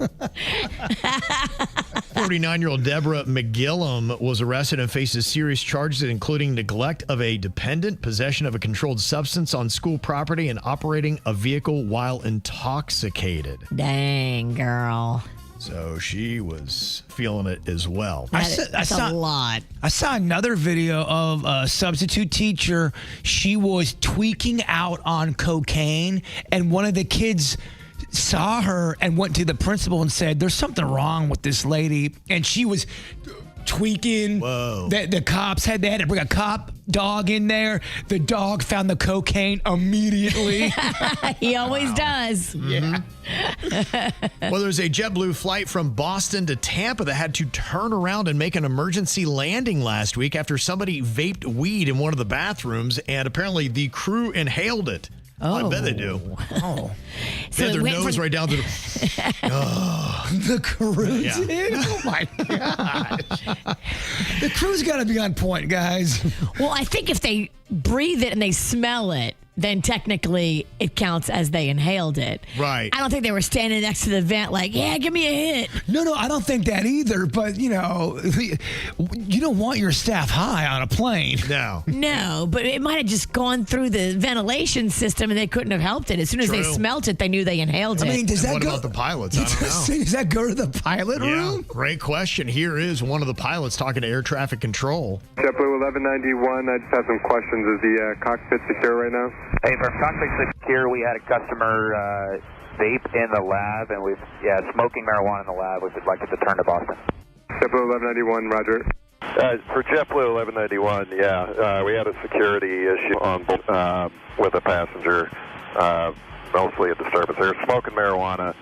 40 49-year-old Deborah McGillum was arrested and faces serious charges, including neglect of a dependent, possession of a controlled substance on school property, and operating a vehicle while intoxicated. Dang, girl. So she was feeling it as well. That's a lot. I saw another video of a substitute teacher. She was tweaking out on cocaine, and one of the kids saw her and went to the principal and said, "There's something wrong with this lady." And she was tweaking. Whoa. The cops they had to bring a cop dog in there. The dog found the cocaine immediately. He always does. Yeah. Well, there's a JetBlue flight from Boston to Tampa that had to turn around and make an emergency landing last week after somebody vaped weed in one of the bathrooms, and apparently the crew inhaled it. Oh. I bet they do. Oh. They had their nose right down to the... The crew did? Oh, my gosh. The crew's got to be on point, guys. Well, I think if they breathe it and they smell it, then technically it counts as they inhaled it. Right. I don't think they were standing next to the vent like, yeah, give me a hit. No, I don't think that either. But, you don't want your staff high on a plane. No. No, but it might have just gone through the ventilation system and they couldn't have helped it. As soon as they smelt it, they knew they inhaled it. I mean, what about the pilots? I don't know. Does that go to the pilot room? Great question. Here is one of the pilots talking to air traffic control. JetBlue 1191, I just have some questions. Is the cockpit secure right now? Hey, from cockpit secure, we had a customer vape in the lab, and smoking marijuana in the lab. We would like it to turn to Boston. JetBlue 1191, roger. For JetBlue 1191, we had a security issue on with a passenger, mostly a disturbance. They were smoking marijuana.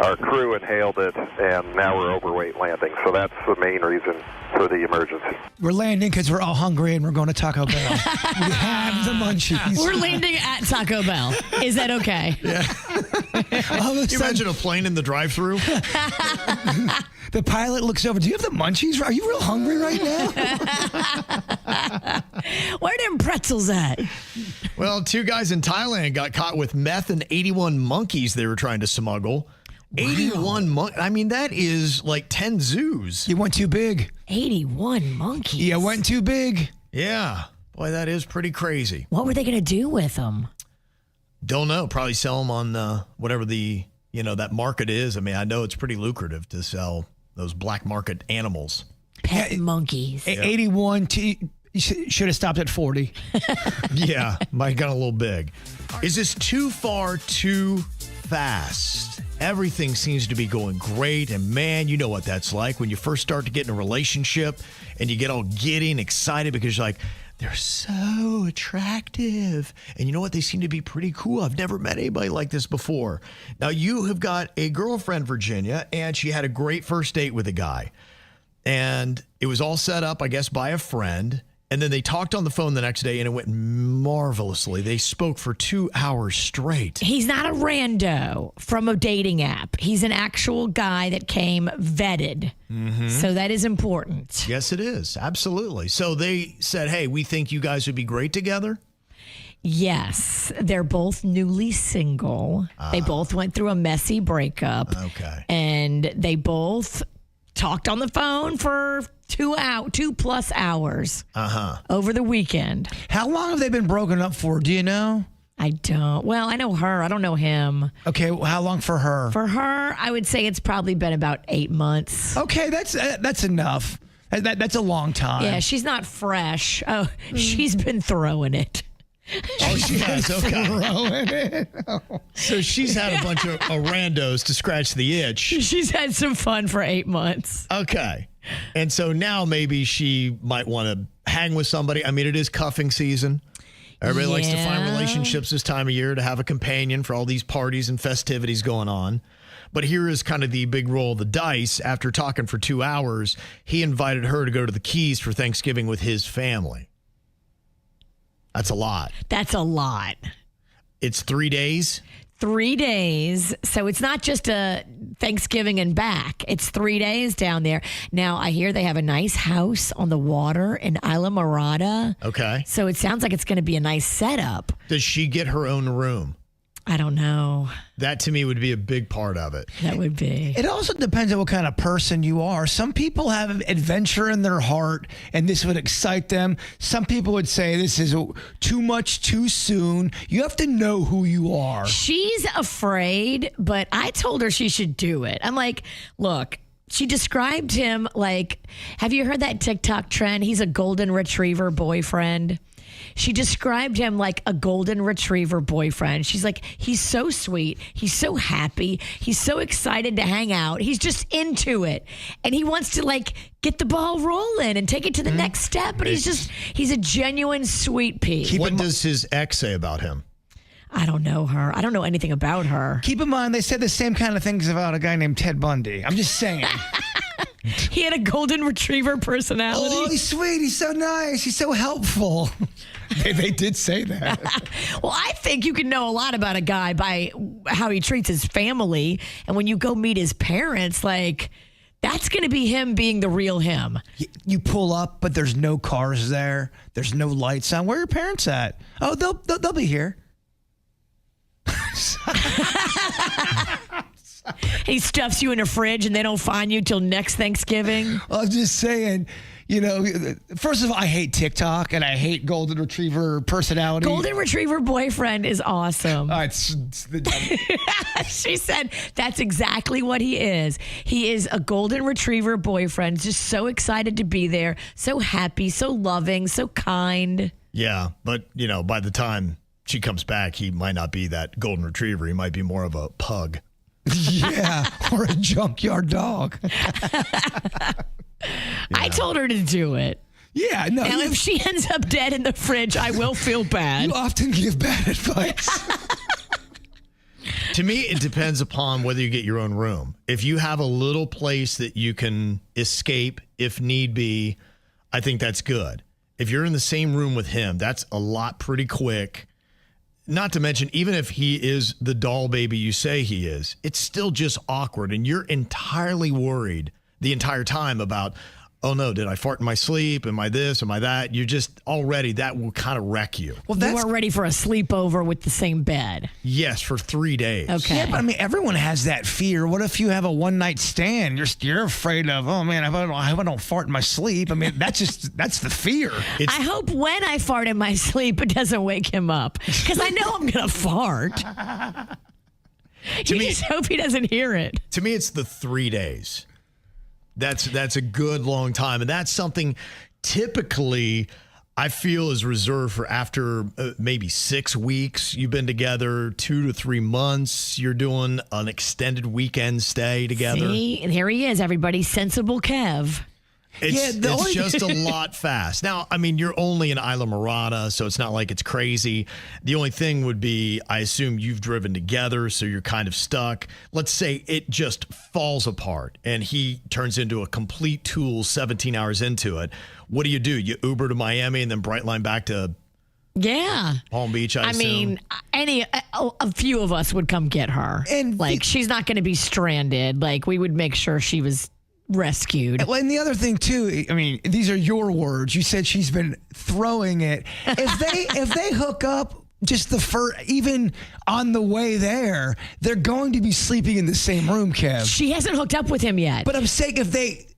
Our crew inhaled it, and now we're overweight landing. So that's the main reason for the emergency. We're landing because we're all hungry and we're going to Taco Bell. We have the munchies. We're landing at Taco Bell. Is that okay? Yeah. Can you imagine a plane in the drive-thru? The pilot looks over. Do you have the munchies? Are you real hungry right now? Where are them pretzels at? Well, 2 guys in Thailand got caught with meth and 81 monkeys they were trying to smuggle. 81 monkeys. I mean, that is like 10 zoos. You went too big. 81 monkeys. You went too big. Yeah. Boy, that is pretty crazy. What were they going to do with them? Don't know. Probably sell them on whatever that market is. I mean, I know it's pretty lucrative to sell those black market animals. Pet monkeys. 81. You should have stopped at 40. Yeah. Might have got a little big. Is this too far, too fast? Everything seems to be going great, and man, you know what that's like when you first start to get in a relationship and you get all giddy and excited because you're like, they're so attractive. And you know what? They seem to be pretty cool. I've never met anybody like this before. Now, you have got a girlfriend, Virginia, and she had a great first date with a guy. And it was all set up, I guess, by a friend. And then they talked on the phone the next day, and it went marvelously. They spoke for 2 hours straight. He's not a rando from a dating app. He's an actual guy that came vetted. Mm-hmm. So that is important. Yes, it is. Absolutely. So they said, hey, we think you guys would be great together. Yes. They're both newly single. They both went through a messy breakup. Okay. And they both talked on the phone for 2+ hours over the weekend. How long have they been broken up for? Do you know? I don't. Well, I know her. I don't know him. Okay, well, how long for her? For her, I would say it's probably been about 8 months. Okay, that's enough. That's a long time. Yeah, she's not fresh. Oh, she's been throwing it. Oh, she has. Okay. So she's had a bunch of randos to scratch the itch. She's had some fun for 8 months. Okay. And so now maybe she might want to hang with somebody. I mean, it is cuffing season. Everybody likes to find relationships this time of year to have a companion for all these parties and festivities going on. But here is kind of the big roll of the dice. After talking for 2 hours, he invited her to go to the Keys for Thanksgiving with his family. That's a lot. That's a lot. It's 3 days? 3 days. So it's not just a Thanksgiving and back. It's 3 days down there. Now, I hear they have a nice house on the water in Isla Mirada. Okay. So it sounds like it's going to be a nice setup. Does she get her own room? I don't know. That to me would be a big part of it. That would be. It also depends on what kind of person you are. Some people have adventure in their heart, and this would excite them. Some people would say this is too much too soon. You have to know who you are. She's afraid, but I told her she should do it. I'm like, look, she described him like, have you heard that TikTok trend? He's a golden retriever boyfriend. She described him like a golden retriever boyfriend. She's like, he's so sweet. He's so happy. He's so excited to hang out. He's just into it. And he wants to like get the ball rolling and take it to the next step. But he's a genuine sweet pea. What does his ex say about him? I don't know her. I don't know anything about her. Keep in mind, they said the same kind of things about a guy named Ted Bundy. I'm just saying. He had a golden retriever personality. Oh, he's sweet. He's so nice. He's so helpful. They did say that. Well, I think you can know a lot about a guy by how he treats his family. And when you go meet his parents, like, that's going to be him being the real him. You pull up, but there's no cars there. There's no lights on. Where are your parents at? Oh, they'll be here. He stuffs you in a fridge and they don't find you till next Thanksgiving. I'm just saying, you know, first of all, I hate TikTok and I hate golden retriever personality. Golden retriever boyfriend is awesome. She said that's exactly what he is. He is a golden retriever boyfriend, just so excited to be there, so happy, so loving, so kind. Yeah, but, you know, by the time she comes back, he might not be that golden retriever. He might be more of a pug. Yeah, or a junkyard dog. I told her to do it. Yeah, no. Now, if she ends up dead in the fridge, I will feel bad. You often give bad advice. To me, it depends upon whether you get your own room. If you have a little place that you can escape if need be, I think that's good. If you're in the same room with him, that's a lot pretty quick. Not to mention, even if he is the doll baby you say he is, it's still just awkward. And you're entirely worried the entire time about, oh no, did I fart in my sleep? Am I this? Am I that? You're just already, that will kind of wreck you. Well, you weren't ready for a sleepover with the same bed. Yes, for 3 days. Okay. Yeah, but I mean, everyone has that fear. What if you have a one-night stand? You're afraid of, oh man, I hope I don't fart in my sleep. I mean, that's the fear. I hope when I fart in my sleep, it doesn't wake him up. Because I know I'm going to fart. You just hope he doesn't hear it. To me, it's the 3 days. That's a good long time. And that's something typically I feel is reserved for after maybe 6 weeks. You've been together 2 to 3 months. You're doing an extended weekend stay together. See, and here he is, everybody. Sensible Kev. It's just a lot fast. Now, I mean, you're only in Isla Mirada, so it's not like it's crazy. The only thing would be, I assume you've driven together, so you're kind of stuck. Let's say it just falls apart and he turns into a complete tool 17 hours into it. What do? You Uber to Miami and then Brightline back to Palm Beach, I assume. mean, a few of us would come get her. And like, she's not going to be stranded. Like, we would make sure she was rescued. Well, and the other thing too, I mean, these are your words. You said she's been throwing it. If they hook up just even on the way there, they're going to be sleeping in the same room, Kev. She hasn't hooked up with him yet. But I'm saying if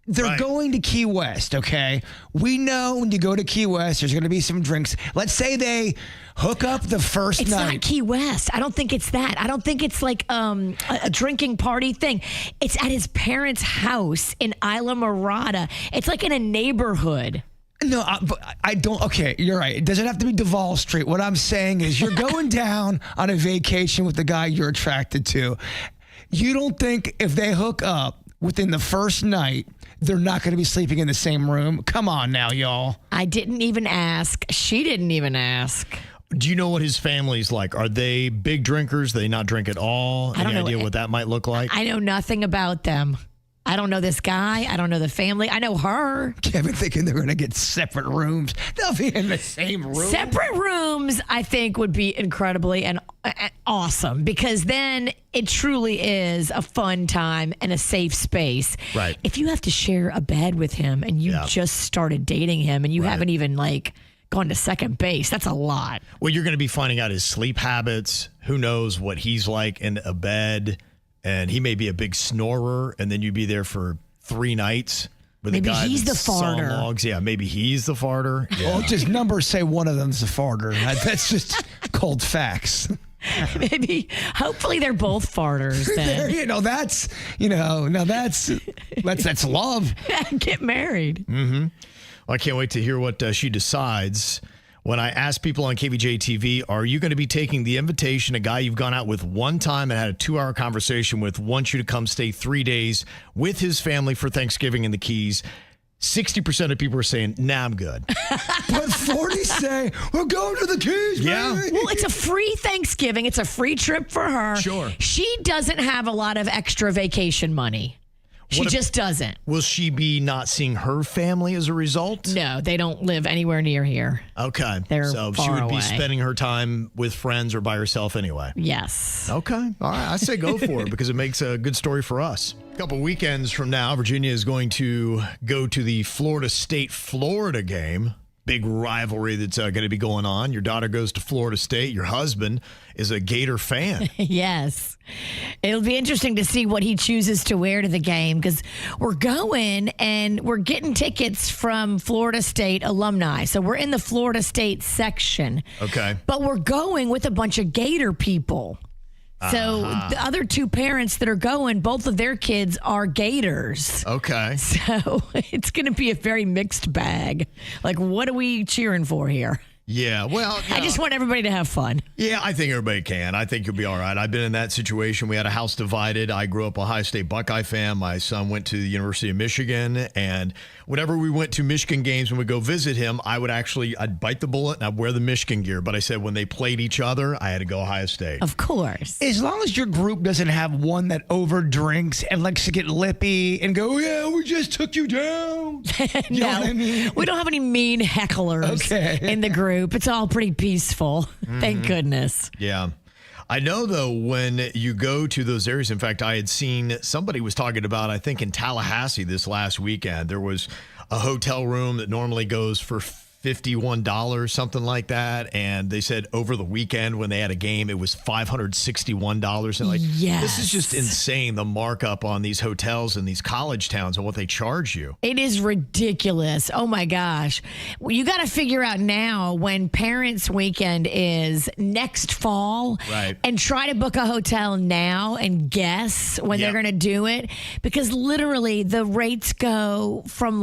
they're going to Key West, okay? We know when you go to Key West, there's going to be some drinks. Let's say they hook up the first night. It's not Key West. I don't think it's that. I don't think it's like a drinking party thing. It's at his parents' house in Isla Mirada. It's like in a neighborhood. No, I don't. Okay, you're right. It doesn't have to be Duval Street. What I'm saying is you're going down on a vacation with the guy you're attracted to. You don't think if they hook up within the first night, they're not going to be sleeping in the same room? Come on now, y'all. I didn't even ask. She didn't even ask. Do you know what his family's like? Are they big drinkers? Do they not drink at all? I don't know. Any idea what that might look like? I know nothing about them. I don't know this guy. I don't know the family. I know her. Kevin thinking they're going to get separate rooms. They'll be in the same room. Separate rooms, I think, would be incredibly and awesome, because then it truly is a fun time and a safe space. Right. If you have to share a bed with him and you just started dating him and you haven't even going to second base. That's a lot. Well, you're going to be finding out his sleep habits. Who knows what he's like in a bed. And he may be a big snorer, and then you'd be there for 3 nights. With Maybe a guy he's the that's sawing farter. logs. Yeah, maybe he's the farter. Yeah. Well, just numbers say one of them's the farter. That's just cold facts. Maybe, hopefully they're both farters then. That's love. Get married. Mm-hmm. Well, I can't wait to hear what she decides. When I asked people on KVJ TV, are you going to be taking the invitation a guy you've gone out with one time and had a 2-hour conversation with wants you to come stay 3 days with his family for Thanksgiving in the Keys? 60% of people are saying, nah, I'm good. But 40 say, we're going to the Keys, Yeah. baby. Well, it's a free Thanksgiving. It's a free trip for her. Sure. She doesn't have a lot of extra vacation money. She just doesn't. Will she be not seeing her family as a result? No, they don't live anywhere near here. Okay. They're so she far would be away. spending her time with friends or by herself anyway. Yes. Okay. All right. I say go for it because it makes a good story for us. A couple weekends from now, Virginia is going to go to the Florida State-Florida game. Big rivalry that's going to be going on. Your daughter goes to Florida State. Your husband is a Gator fan. Yes. It'll be interesting to see what he chooses to wear to the game because we're going and we're getting tickets from Florida State alumni. So we're in the Florida State section. Okay. But we're going with a bunch of Gator people. So the other 2 parents that are going, both of their kids are Gators. Okay. So it's going to be a very mixed bag. Like, what are we cheering for here? Yeah, well, I just want everybody to have fun. Yeah, I think everybody can. I think you'll be all right. I've been in that situation. We had a house divided. I grew up a Ohio State Buckeye fan. My son went to the University of Michigan, and whenever we went to Michigan games and we'd go visit him, I'd bite the bullet and I'd wear the Michigan gear. But I said when they played each other, I had to go Ohio State. Of course. As long as your group doesn't have one that over drinks and likes to get lippy and go, yeah, we just took you down. You know what I mean? We don't have any mean hecklers in the group. It's all pretty peaceful. Thank goodness. Yeah. I know, though, when you go to those areas, in fact, I had seen somebody was talking about, I think in Tallahassee this last weekend, there was a hotel room that normally goes for $51, something like that. And they said over the weekend when they had a game, it was $561. And like, this is just insane, the markup on these hotels in these college towns and what they charge you. It is ridiculous. Oh my gosh. Well, you got to figure out now when Parents Weekend is next fall and try to book a hotel now and guess when they're going to do it. Because literally the rates go from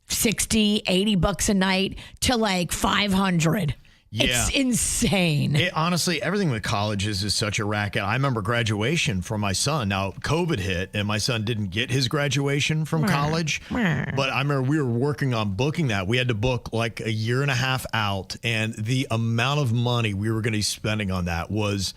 $60, $80 a night to like $500. Yeah. It's insane. Honestly, everything with colleges is such a racket. I remember graduation for my son. Now, COVID hit, and my son didn't get his graduation from college. But I remember we were working on booking that. We had to book like a year and a half out, and the amount of money we were going to be spending on that was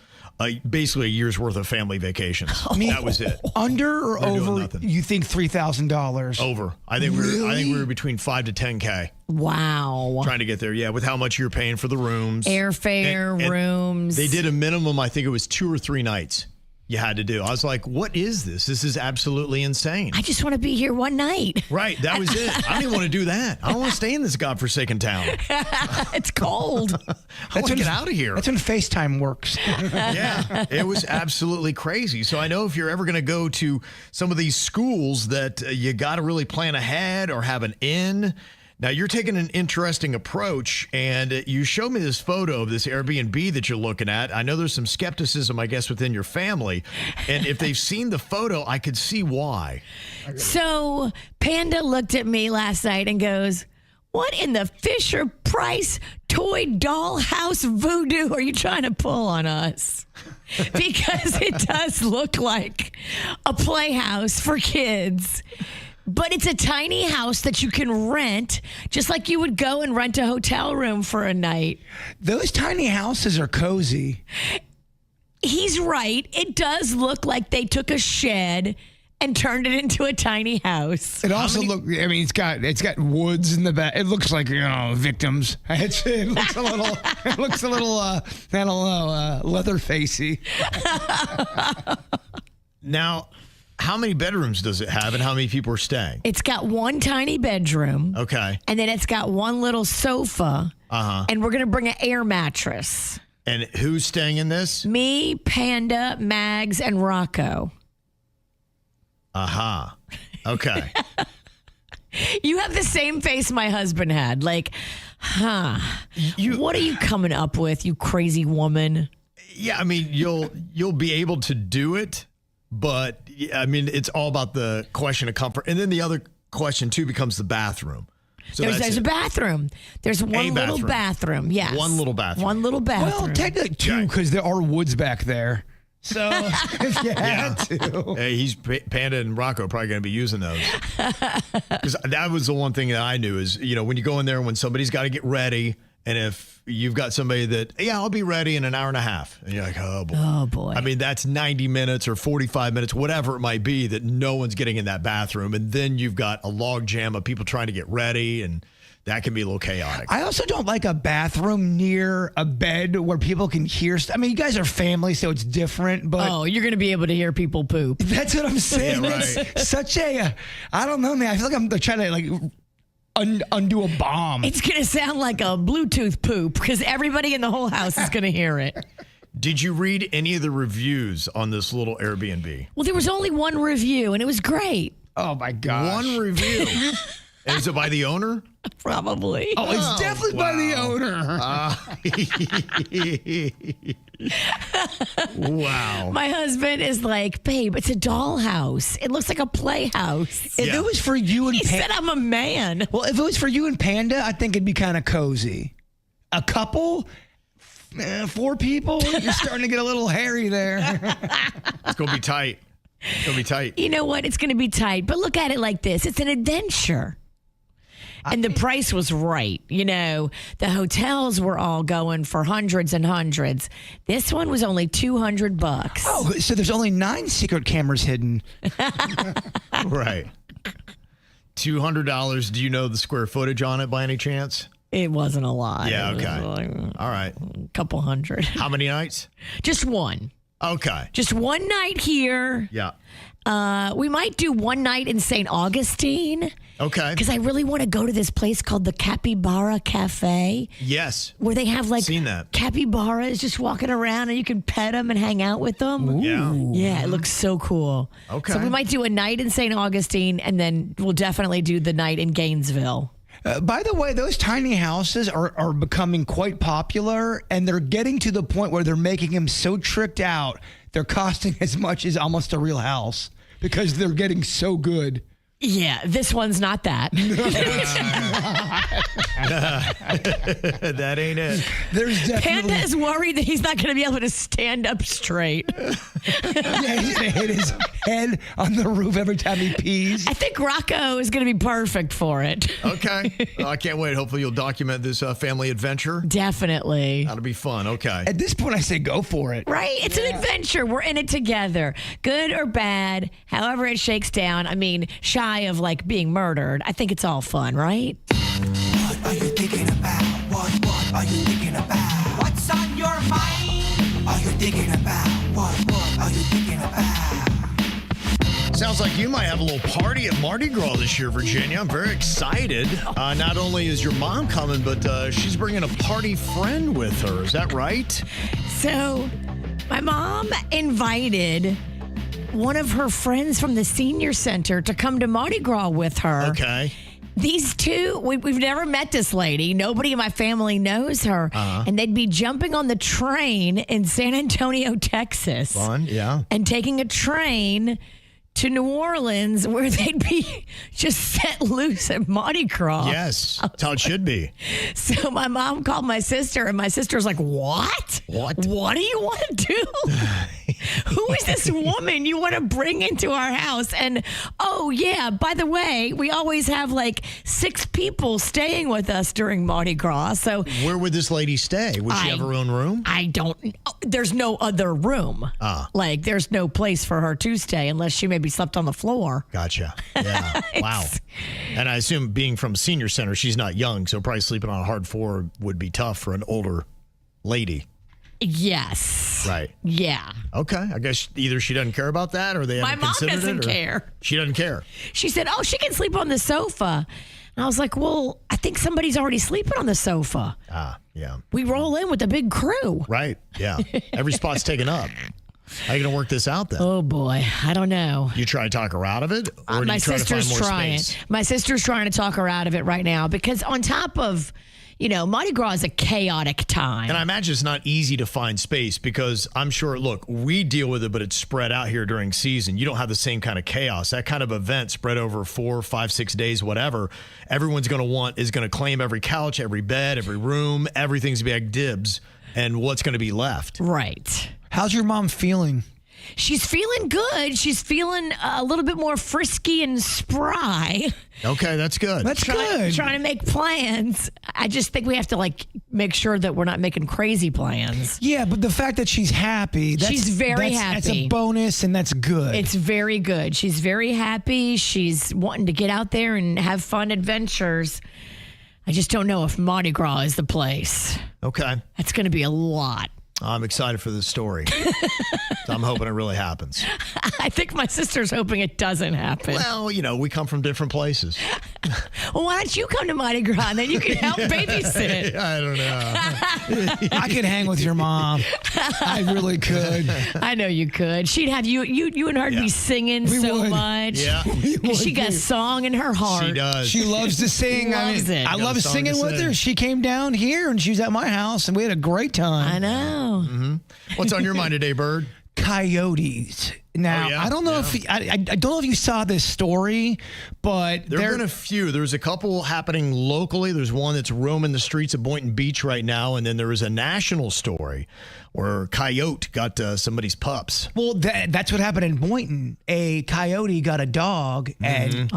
basically a year's worth of family vacations. That was it. Under or over, you think $3,000? Over. I think we were between $5,000 to $10,000. Wow. Trying to get there, with how much you're paying for the rooms. Airfare, and rooms. They did a minimum, I think it was 2 or 3 nights you had to do. I was like, what is this? This is absolutely insane. I just want to be here one night. Right, that was it. I don't even want to do that. I don't want to stay in this godforsaken town. It's cold. I want to get out of here. That's when FaceTime works. Yeah, it was absolutely crazy. So I know if you're ever going to go to some of these schools that you got to really plan ahead or have an in. Now, you're taking an interesting approach, and you showed me this photo of this Airbnb that you're looking at. I know there's some skepticism, I guess, within your family. And if they've seen the photo, I could see why. So Panda looked at me last night and goes, what in the Fisher-Price toy dollhouse voodoo are you trying to pull on us? Because it does look like a playhouse for kids. But it's a tiny house that you can rent, just like you would go and rent a hotel room for a night. Those tiny houses are cozy. He's right. It does look like they took a shed and turned it into a tiny house. It also it's got woods in the back. It looks like, victims. It looks a little, I don't know, Leatherfacey. Now, How many bedrooms does it have and how many people are staying? It's got one tiny bedroom. Okay. And then it's got one little sofa. Uh-huh. And we're going to bring an air mattress. And who's staying in this? Me, Panda, Mags, and Rocco. Aha. Okay. You have the same face my husband had. Like, what are you coming up with, you crazy woman? Yeah, I mean, you'll be able to do it, but I mean, it's all about the question of comfort. And then the other question too becomes the bathroom. So there's a bathroom. There's one little bathroom. Yes. One little bathroom. One little bathroom. Well, technically two, because there are woods back there. So if you had to. Hey, Panda and Rocco are probably going to be using those. Because that was the one thing that I knew is, when you go in there, when somebody's got to get ready, and if you've got somebody that, I'll be ready in an hour and a half. And you're like, oh, boy. Oh, boy. I mean, that's 90 minutes or 45 minutes, whatever it might be, that no one's getting in that bathroom. And then you've got a log jam of people trying to get ready, and that can be a little chaotic. I also don't like a bathroom near a bed where people can hear. I mean, you guys are family, so it's different. But you're going to be able to hear people poop. That's what I'm saying. Yeah, right. It's such a, I don't know, man. I feel like I'm trying to undo a bomb. It's going to sound like a Bluetooth poop because everybody in the whole house is going to hear it. Did you read any of the reviews on this little Airbnb? Well, there was only one review, and it was great. Oh, my gosh. One review. Is it by the owner? Probably. Oh, it's definitely by the owner. Wow. My husband is like, babe, it's a dollhouse. It looks like a playhouse. If it was for you and He said I'm a man. Well, if it was for you and Panda, I think it'd be kind of cozy. A couple, 4 people, you're starting to get a little hairy there. It's going to be tight. It's going to be tight. You know what? It's going to be tight. But look at it like this. It's an adventure. And the price was right. The hotels were all going for hundreds and hundreds. This one was only $200. Oh, so there's only 9 secret cameras hidden. Right. $200. Do you know the square footage on it by any chance? It wasn't a lot. Yeah, It was okay. like all right. a couple hundred. How many nights? Just one. Okay. Just one night here. Yeah. We might do one night in St. Augustine. Okay. Because I really want to go to this place called the Capybara Cafe. Yes. Where they have Seen that. capybaras just walking around and you can pet them and hang out with them. Yeah. Yeah, it looks so cool. Okay. So we might do a night in St. Augustine and then we'll definitely do the night in Gainesville. By the way, those tiny houses are becoming quite popular, and they're getting to the point where they're making them so tricked out, they're costing as much as almost a real house because they're getting so good. Yeah, this one's not that. That ain't it. There's definitely... Panda is worried that he's not going to be able to stand up straight. Yeah, he's going to hit his head on the roof every time he pees. I think Rocco is going to be perfect for it. Okay. Well, I can't wait. Hopefully you'll document this family adventure. Definitely. That'll be fun. Okay. At this point, I say go for it. Right? It's an adventure. We're in it together. Good or bad, however it shakes down. I mean, shy of being murdered. I think it's all fun, right? What are you thinking about? What are you thinking about? What's on your mind? Are you thinking about? What are you thinking about? Sounds like you might have a little party at Mardi Gras this year, Virginia. I'm very excited. Not only is your mom coming, but she's bringing a party friend with her. Is that right? So, my mom invited one of her friends from the senior center to come to Mardi Gras with her. Okay. These two, we've never met this lady. Nobody in my family knows her. And they'd be jumping on the train in San Antonio, Texas. Fun, yeah. And taking a train to New Orleans where they'd be just set loose at Mardi Gras. Yes, that's how it should be. So my mom called my sister, and my sister's like, what? What? What do you want to do? Who is this woman you want to bring into our house? And, oh, yeah, by the way, we always have 6 people staying with us during Mardi Gras. So where would this lady stay? Would she have her own room? I don't. There's no other room. There's no place for her to stay unless she maybe slept on the floor. Gotcha. Yeah. Wow. And I assume being from senior center, she's not young, so probably sleeping on a hard floor would be tough for an older lady. Yes. Right. Yeah. Okay. I guess either she doesn't care about that or they My haven't mom considered doesn't it. Or care. She doesn't care. She said, "Oh, she can sleep on the sofa." And I was like, "Well, I think somebody's already sleeping on the sofa. Yeah. We roll in with a big crew." Right. Yeah. Every spot's taken up. How are you going to work this out then? Oh, boy. I don't know. You try to talk her out of it? Or do My you try to find sister's more trying. space? My sister's trying to talk her out of it right now because on top of, Mardi Gras is a chaotic time. And I imagine it's not easy to find space because I'm sure, look, we deal with it, but it's spread out here during season. You don't have the same kind of chaos. That kind of event spread over 4, 5, 6 days, whatever. Everyone's going to claim every couch, every bed, every room. Everything's going to be like dibs. And what's going to be left? Right. How's your mom feeling? She's feeling good. She's feeling a little bit more frisky and spry. Okay, that's good. That's good. Trying to make plans. I just think we have to make sure that we're not making crazy plans. Yeah, but the fact that she's happy, She's very happy. That's a bonus, and that's good. It's very good. She's very happy. She's wanting to get out there and have fun adventures. I just don't know if Mardi Gras is the place. Okay. That's going to be a lot. I'm excited for this story. I'm hoping it really happens. I think my sister's hoping it doesn't happen. Well, we come from different places. Well, why don't you come to Mardi Gras and then you can help babysit? I don't know. I could hang with your mom. I really could. I know you could. She'd have you and her be singing so much. Yeah. She got song in her heart. She does. She loves to sing. Loves it. I love Got a song singing to with sing. her. She came down here and she was at my house and we had a great time. I know. Mm-hmm. What's on your mind today, Bird? Coyotes. Now, Oh, yeah? I don't know if I don't know if you saw this story, but There have been a few. There's a couple happening locally. There's one that's roaming the streets of Boynton Beach right now, and then there is a national story where a coyote got somebody's pups. Well, that's what happened in Boynton. A coyote got a dog and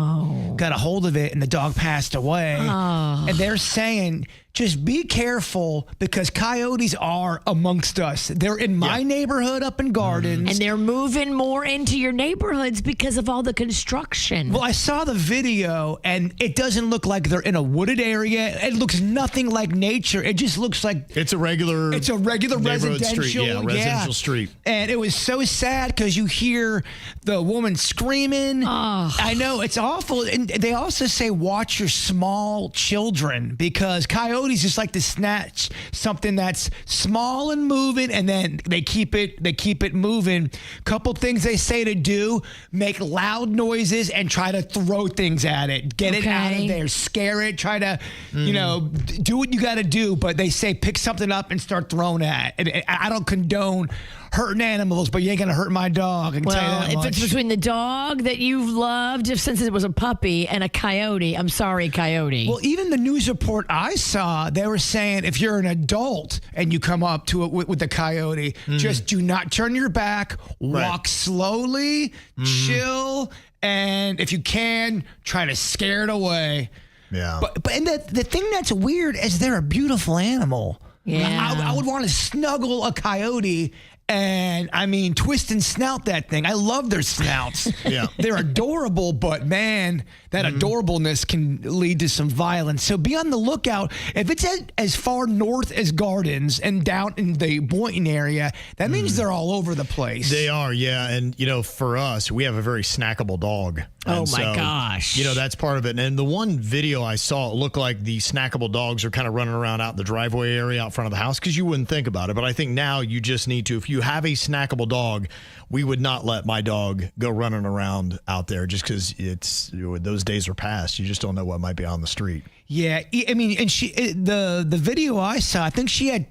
got a hold of it, and the dog passed away. Oh. And they're saying, just be careful because coyotes are amongst us. They're in my neighborhood up in Gardens. And they're moving more into your neighborhoods because of all the construction. Well, I saw the video, and it doesn't look like they're in a wooded area. It looks nothing like nature. It just looks like it's a regular residential street. Yeah, residential street. And it was so sad because you hear the woman screaming. Oh. I know, it's awful. And they also say watch your small children because coyotes just like to snatch something that's small and moving, and then they keep it moving. Couple things they say to do: make loud noises and try to throw things at it. Get it out of there, scare it, try to do what you got to do. But they say pick something up and start throwing at it. And I don't condone hurting animals, but you ain't gonna hurt my dog. I can tell you that if much. it's between the dog that you've loved since it was a puppy and a coyote, I'm sorry, coyote. Well, even the news report I saw, they were saying if you're an adult and you come up to it with the coyote, just do not turn your back, walk slowly, chill, and if you can, try to scare it away. Yeah. But the thing that's weird is they're a beautiful animal. Yeah. I would want to snuggle a coyote and, twist and snout that thing. I love their snouts. Yeah. They're adorable, but man, that adorableness can lead to some violence. So be on the lookout. If it's as far north as Gardens and down in the Boynton area, that means they're all over the place. They are, yeah. And, for us, we have a very snackable dog. Oh, And my gosh. That's part of it. And the one video I saw, it looked like the snackable dogs are kind of running around out in the driveway area out front of the house because you wouldn't think about it. But I think now you just need to, if you have a snackable dog, we would not let my dog go running around out there just because those days are past. You just don't know what might be on the street. Yeah, and the video I saw, I think she had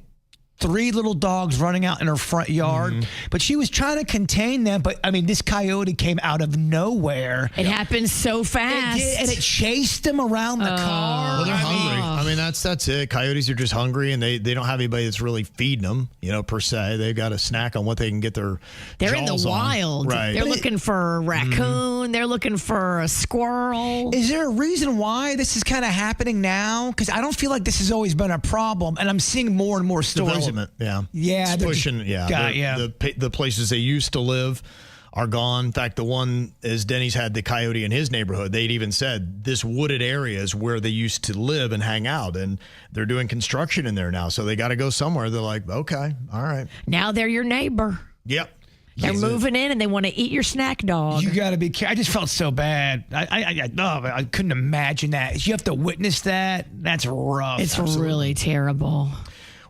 3 little dogs running out in her front yard, but she was trying to contain them. But this coyote came out of nowhere. It happened so fast. It did, and it chased them around the car. Well, they're hungry. That's it. Coyotes are just hungry, and they don't have anybody that's really feeding them, per se. They've got a snack on what they can get their They're in the jaws on. wild. Right. They're looking for a raccoon. They're looking for a squirrel. Is there a reason why this is kind of happening now? Because I don't feel like this has always been a problem, and I'm seeing more and more stories. Development, yeah. Yeah, It's pushing, the the places they used to live are gone. In fact, the one, as Denny's had the coyote in his neighborhood, they'd even said this wooded area is where they used to live and hang out, and they're doing construction in there now, so they got to go somewhere. They're like, okay, all right. Now they're your neighbor. Yep. They're moving in and they want to eat your snack dog. You got to be careful. I just felt so bad. I couldn't imagine that. You have to witness that. That's rough. It's really terrible.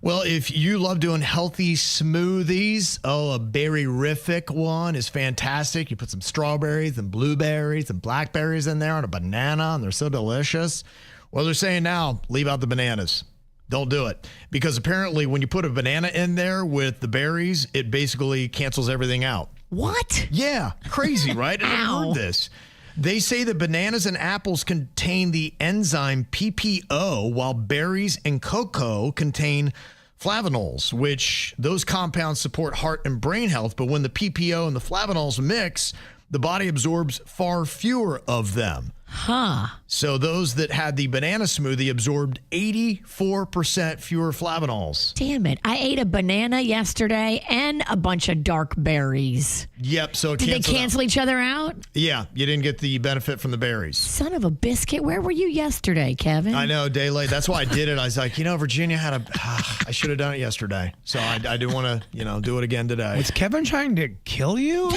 Well, if you love doing healthy smoothies, a berry-rific one is fantastic. You put some strawberries and blueberries and blackberries in there and a banana, and they're so delicious. Well, they're saying now, leave out the bananas. Don't do it. Because apparently when you put a banana in there with the berries, it basically cancels everything out. What? Yeah, crazy, right? And I've heard this. They say that bananas and apples contain the enzyme PPO, while berries and cocoa contain flavonols, which those compounds support heart and brain health. But when the PPO and the flavonols mix, the body absorbs far fewer of them. Huh. So those that had the banana smoothie absorbed 84% fewer flavonols. Damn it. I ate a banana yesterday and a bunch of dark berries. Yep. So did they cancel each other out? Yeah. You didn't get the benefit from the berries. Son of a biscuit. Where were you yesterday, Kevin? I know, day late. That's why I did it. I was like, Virginia had I should have done it yesterday. So I do want to, do it again today. Was Kevin trying to kill you?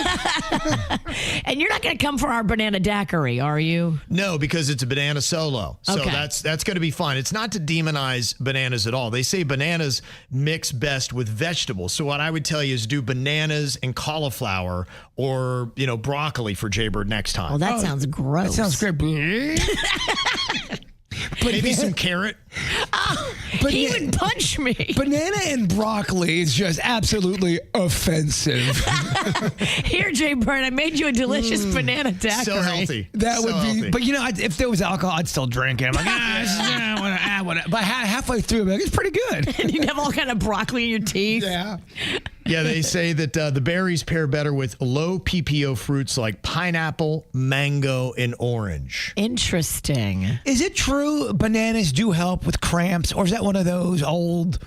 And you're not going to come for our banana daiquiri, are you? No, because it's a banana solo. So okay. that's going to be fine. It's not to demonize bananas at all. They say bananas mix best with vegetables. So what I would tell you is do bananas and cauliflower or, broccoli for Jbird next time. Well, that sounds gross. That sounds great. Maybe some carrot. He would punch me. Banana and broccoli is just absolutely offensive. Here, Jbird, I made you a delicious banana daiquiri. So healthy. That would be, healthy. but if there was alcohol, I'd still drink it. I'm like, whatever. But halfway through, I'm like, it's pretty good. And you'd have all kind of broccoli in your teeth. Yeah. Yeah, they say that the berries pair better with low PPO fruits like pineapple, mango, and orange. Interesting. Is it true bananas do help with cramps, or is that one of those old...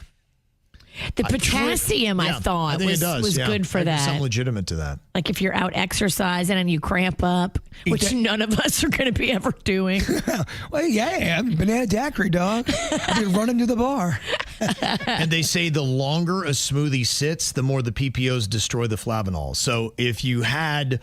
The potassium, I thought, was good for that. Something legitimate to that. Like if you're out exercising and you cramp up, which none of us are going to be ever doing. Well, yeah, banana daiquiri, dog. I've been running to the bar. And they say the longer a smoothie sits, the more the PPOs destroy the flavonols. So if you had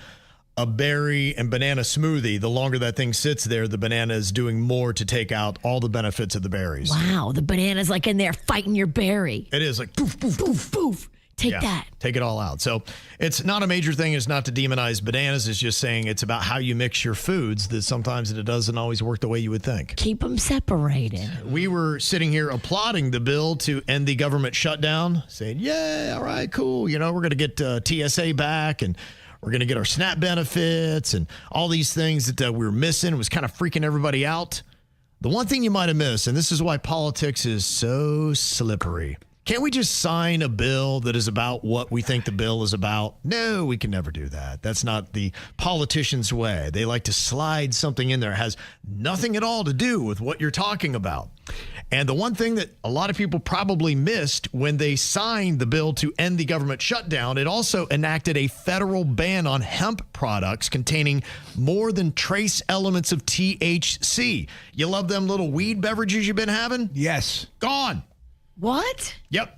a berry and banana smoothie, the longer that thing sits there, the banana is doing more to take out all the benefits of the berries. Wow, the banana's like in there fighting your berry. It is like poof, poof, poof, poof. Take that. Take it all out. So it's not a major thing. It's not to demonize bananas. It's just saying it's about how you mix your foods, that sometimes it doesn't always work the way you would think. Keep them separated. We were sitting here applauding the bill to end the government shutdown, saying, yeah, all right, cool. We're going to get TSA back, and we're going to get our SNAP benefits and all these things that we were missing. It was kind of freaking everybody out. The one thing you might have missed, and this is why politics is so slippery. Can't we just sign a bill that is about what we think the bill is about? No, we can never do that. That's not the politicians' way. They like to slide something in there. It has nothing at all to do with what you're talking about. And the one thing that a lot of people probably missed when they signed the bill to end the government shutdown, it also enacted a federal ban on hemp products containing more than trace elements of THC. You love them little weed beverages you've been having? Yes. Gone. What? Yep.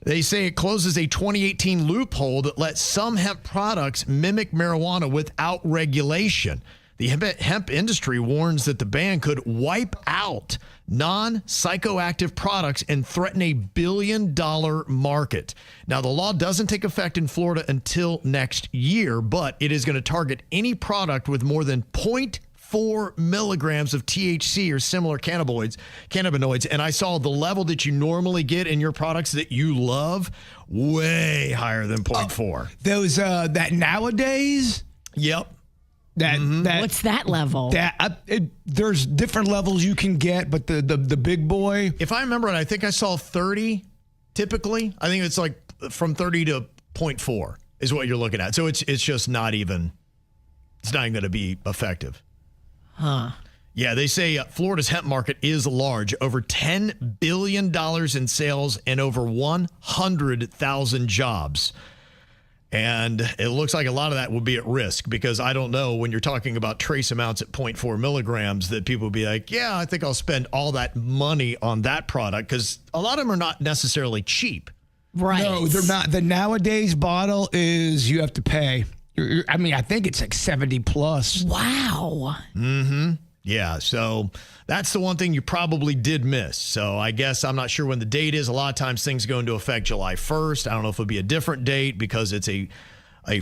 They say it closes a 2018 loophole that lets some hemp products mimic marijuana without regulation. The hemp industry warns that the ban could wipe out non-psychoactive products and threaten a billion-dollar market. Now, the law doesn't take effect in Florida until next year, but it is going to target any product with more than 0.4 milligrams of THC or similar cannabinoids. And I saw the level that you normally get in your products that you love way higher than 0.4. Those that nowadays? Yep. What's that level? There's different levels you can get, but the big boy. If I remember it, I think I saw 30 typically. I think it's like from 30 to 0.4 is what you're looking at. So it's just not even, it's not even going to be effective. Huh. Yeah, they say Florida's hemp market is large, over $10 billion in sales and over 100,000 jobs. And it looks like a lot of that would be at risk because I don't know when you're talking about trace amounts at 0.4 milligrams that people would be like, yeah, I think I'll spend all that money on that product because a lot of them are not necessarily cheap. Right. No, they're not. The nowadays bottle is you have to pay. I think it's like 70 plus. Wow. Mm-hmm. Yeah, so that's the one thing you probably did miss. So I guess I'm not sure when the date is. A lot of times things go into effect July 1st. I don't know if it'll be a different date because it's a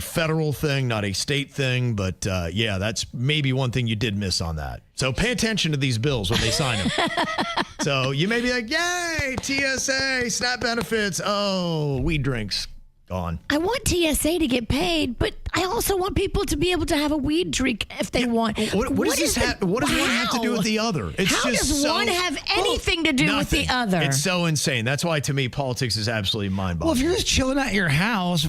federal thing, not a state thing. But yeah, that's maybe one thing you did miss on that. So pay attention to these bills when they sign them. So you may be like, yay, TSA, SNAP benefits. Oh, weed drinks. Gone. I want TSA to get paid, but I also want people to be able to have a weed drink if they want. What does one have to do with the other? How does one have anything to do with the other? It's so insane. That's why, to me, politics is absolutely mind-boggling. Well, if you're just chilling at your house,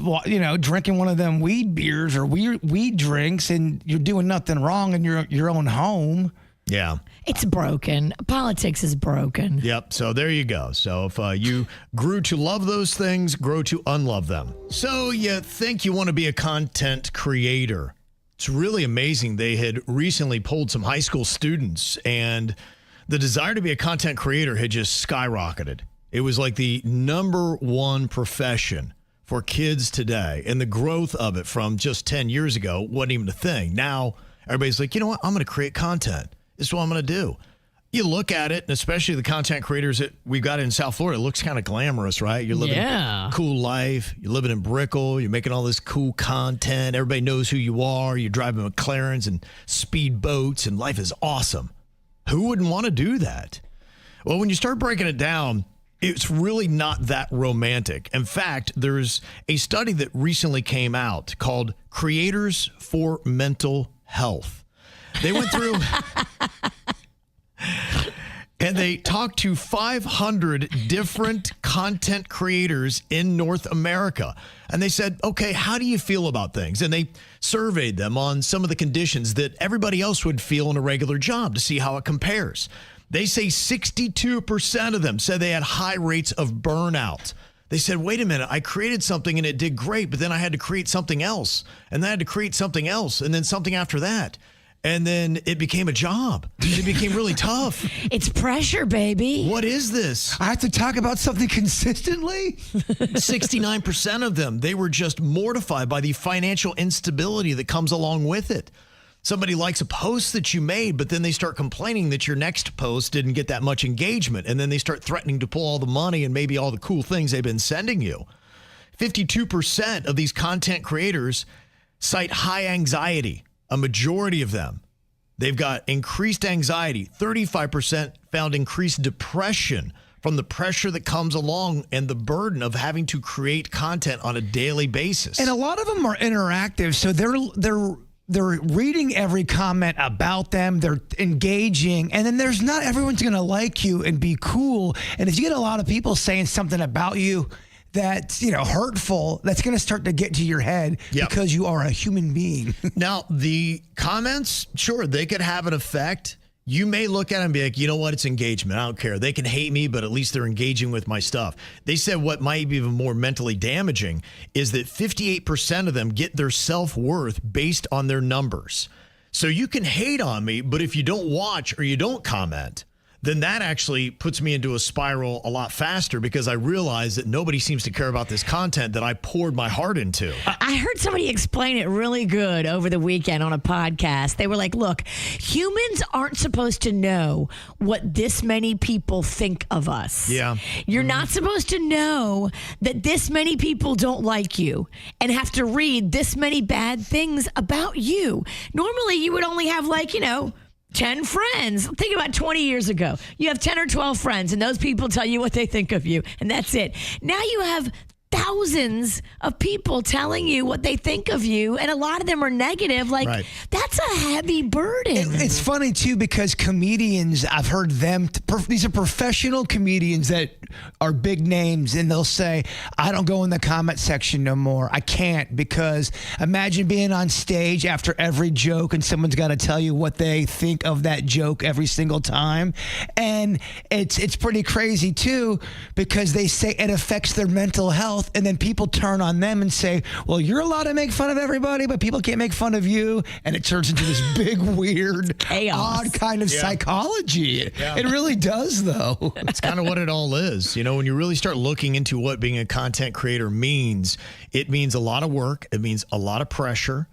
drinking one of them weed beers or weed drinks, and you're doing nothing wrong in your own home. Yeah. It's broken. Politics is broken. Yep. So there you go. So if you grew to love those things, grow to unlove them. So you think you want to be a content creator. It's really amazing. They had recently polled some high school students, and the desire to be a content creator had just skyrocketed. It was like the number one profession for kids today. And the growth of it from just 10 years ago wasn't even a thing. Now everybody's like, you know what? I'm going to create content. This is what I'm going to do. You look at it, and especially the content creators that we've got in South Florida, it looks kind of glamorous, right? You're living a cool life. You're living in Brickell. You're making all this cool content. Everybody knows who you are. You're driving McLarens and speed boats, and life is awesome. Who wouldn't want to do that? Well, when you start breaking it down, it's really not that romantic. In fact, there's a study that recently came out called Creators for Mental Health. They went through and they talked to 500 different content creators in North America. And they said, okay, how do you feel about things? And they surveyed them on some of the conditions that everybody else would feel in a regular job to see how it compares. They say 62% of them said they had high rates of burnout. They said, wait a minute, I created something and it did great, but then I had to create something else. And then I had to create something else and then something after that. And then it became a job. It became really tough. It's pressure, baby. What is this? I have to talk about something consistently? 69% of them, they were just mortified by the financial instability that comes along with it. Somebody likes a post that you made, but then they start complaining that your next post didn't get that much engagement. And then they start threatening to pull all the money and maybe all the cool things they've been sending you. 52% of these content creators cite high anxiety. A majority of them, they've got increased anxiety. 35% found increased depression from the pressure that comes along and the burden of having to create content on a daily basis. And a lot of them are interactive, so they're reading every comment about them. They're engaging, and then there's not everyone's going to like you and be cool. And if you get a lot of people saying something about you that's, hurtful, that's going to start to get to your head because you are a human being. Now, the comments, sure, they could have an effect. You may look at it and be like, you know what? It's engagement. I don't care. They can hate me, but at least they're engaging with my stuff. They said what might be even more mentally damaging is that 58% of them get their self-worth based on their numbers. So you can hate on me, but if you don't watch or you don't comment, then that actually puts me into a spiral a lot faster because I realize that nobody seems to care about this content that I poured my heart into. I heard somebody explain it really good over the weekend on a podcast. They were like, look, humans aren't supposed to know what this many people think of us. Yeah. You're not supposed to know that this many people don't like you and have to read this many bad things about you. Normally, you would only have 10 friends. Think about 20 years ago. You have 10 or 12 friends, and those people tell you what they think of you, and that's it. Now you have thousands of people telling you what they think of you, and a lot of them are negative. That's a heavy burden. It's funny, too, because comedians, I've heard them, these are professional comedians that are big names, and they'll say, I don't go in the comment section no more. I can't, because imagine being on stage after every joke and someone's got to tell you what they think of that joke every single time. And it's pretty crazy too, because they say it affects their mental health, and then people turn on them and say, well, you're allowed to make fun of everybody, but people can't make fun of you. And it turns into this big, weird, chaos, odd kind of psychology. Yeah. It really does, though. It's kind of what it all is. You know, when you really start looking into what being a content creator means, it means a lot of work. It means a lot of pressure.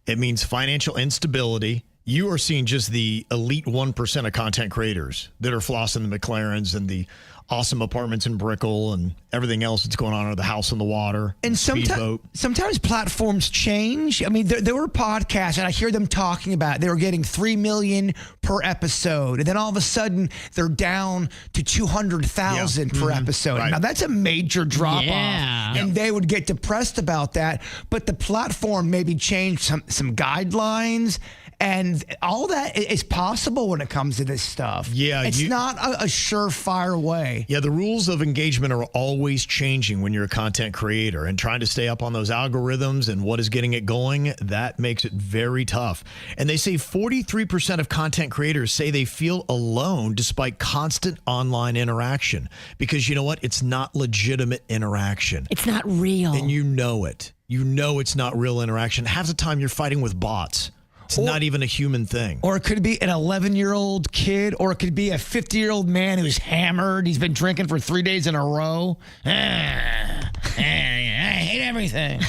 It means financial instability. You are seeing just the elite 1% of content creators that are flossing the McLarens and the awesome apartments in Brickell and everything else that's going on at the house on the water. And sometimes platforms change. I mean, there were podcasts, and I hear them talking about they were getting $3 million per episode, and then all of a sudden they're down to 200,000 per episode. Right. Now that's a major drop Yeah. off, and they would get depressed about that. But the platform maybe changed some guidelines. And all that is possible when it comes to this stuff. Yeah, it's not a surefire way. Yeah, the rules of engagement are always changing when you're a content creator, and trying to stay up on those algorithms and what is getting it going, that makes it very tough. And they say 43% of content creators say they feel alone despite constant online interaction, because you know what? It's not legitimate interaction. It's not real. And you know it. You know it's not real interaction. Half the time you're fighting with bots. It's not even a human thing. Or it could be an 11-year-old kid, or it could be a 50-year-old man who's hammered. He's been drinking for 3 days in a row. I hate everything.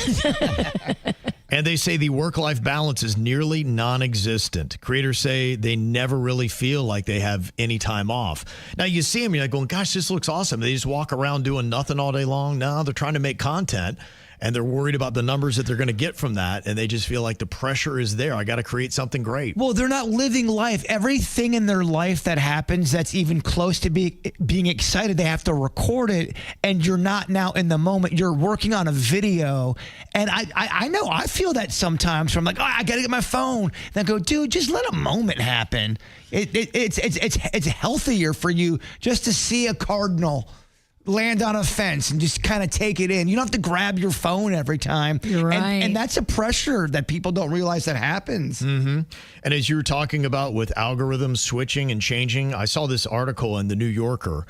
And they say the work-life balance is nearly non-existent. Creators say they never really feel like they have any time off. Now, you see them, you're like going, gosh, this looks awesome. They just walk around doing nothing all day long. No, they're trying to make content, and they're worried about the numbers that they're going to get from that, and they just feel like the pressure is there. I got to create something great. Well, they're not living life. Everything in their life that happens that's even close to being excited, they have to record it, and you're not now in the moment. You're working on a video, and I know I feel that sometimes. Where I'm like, oh, I got to get my phone. And I go, dude, just let a moment happen. It's healthier for you just to see a cardinal land on a fence and just kind of take it in. You don't have to grab your phone every time. You're right. And that's a pressure that people don't realize that happens. Mm-hmm. And as you were talking about with algorithms switching and changing, I saw this article in the New Yorker,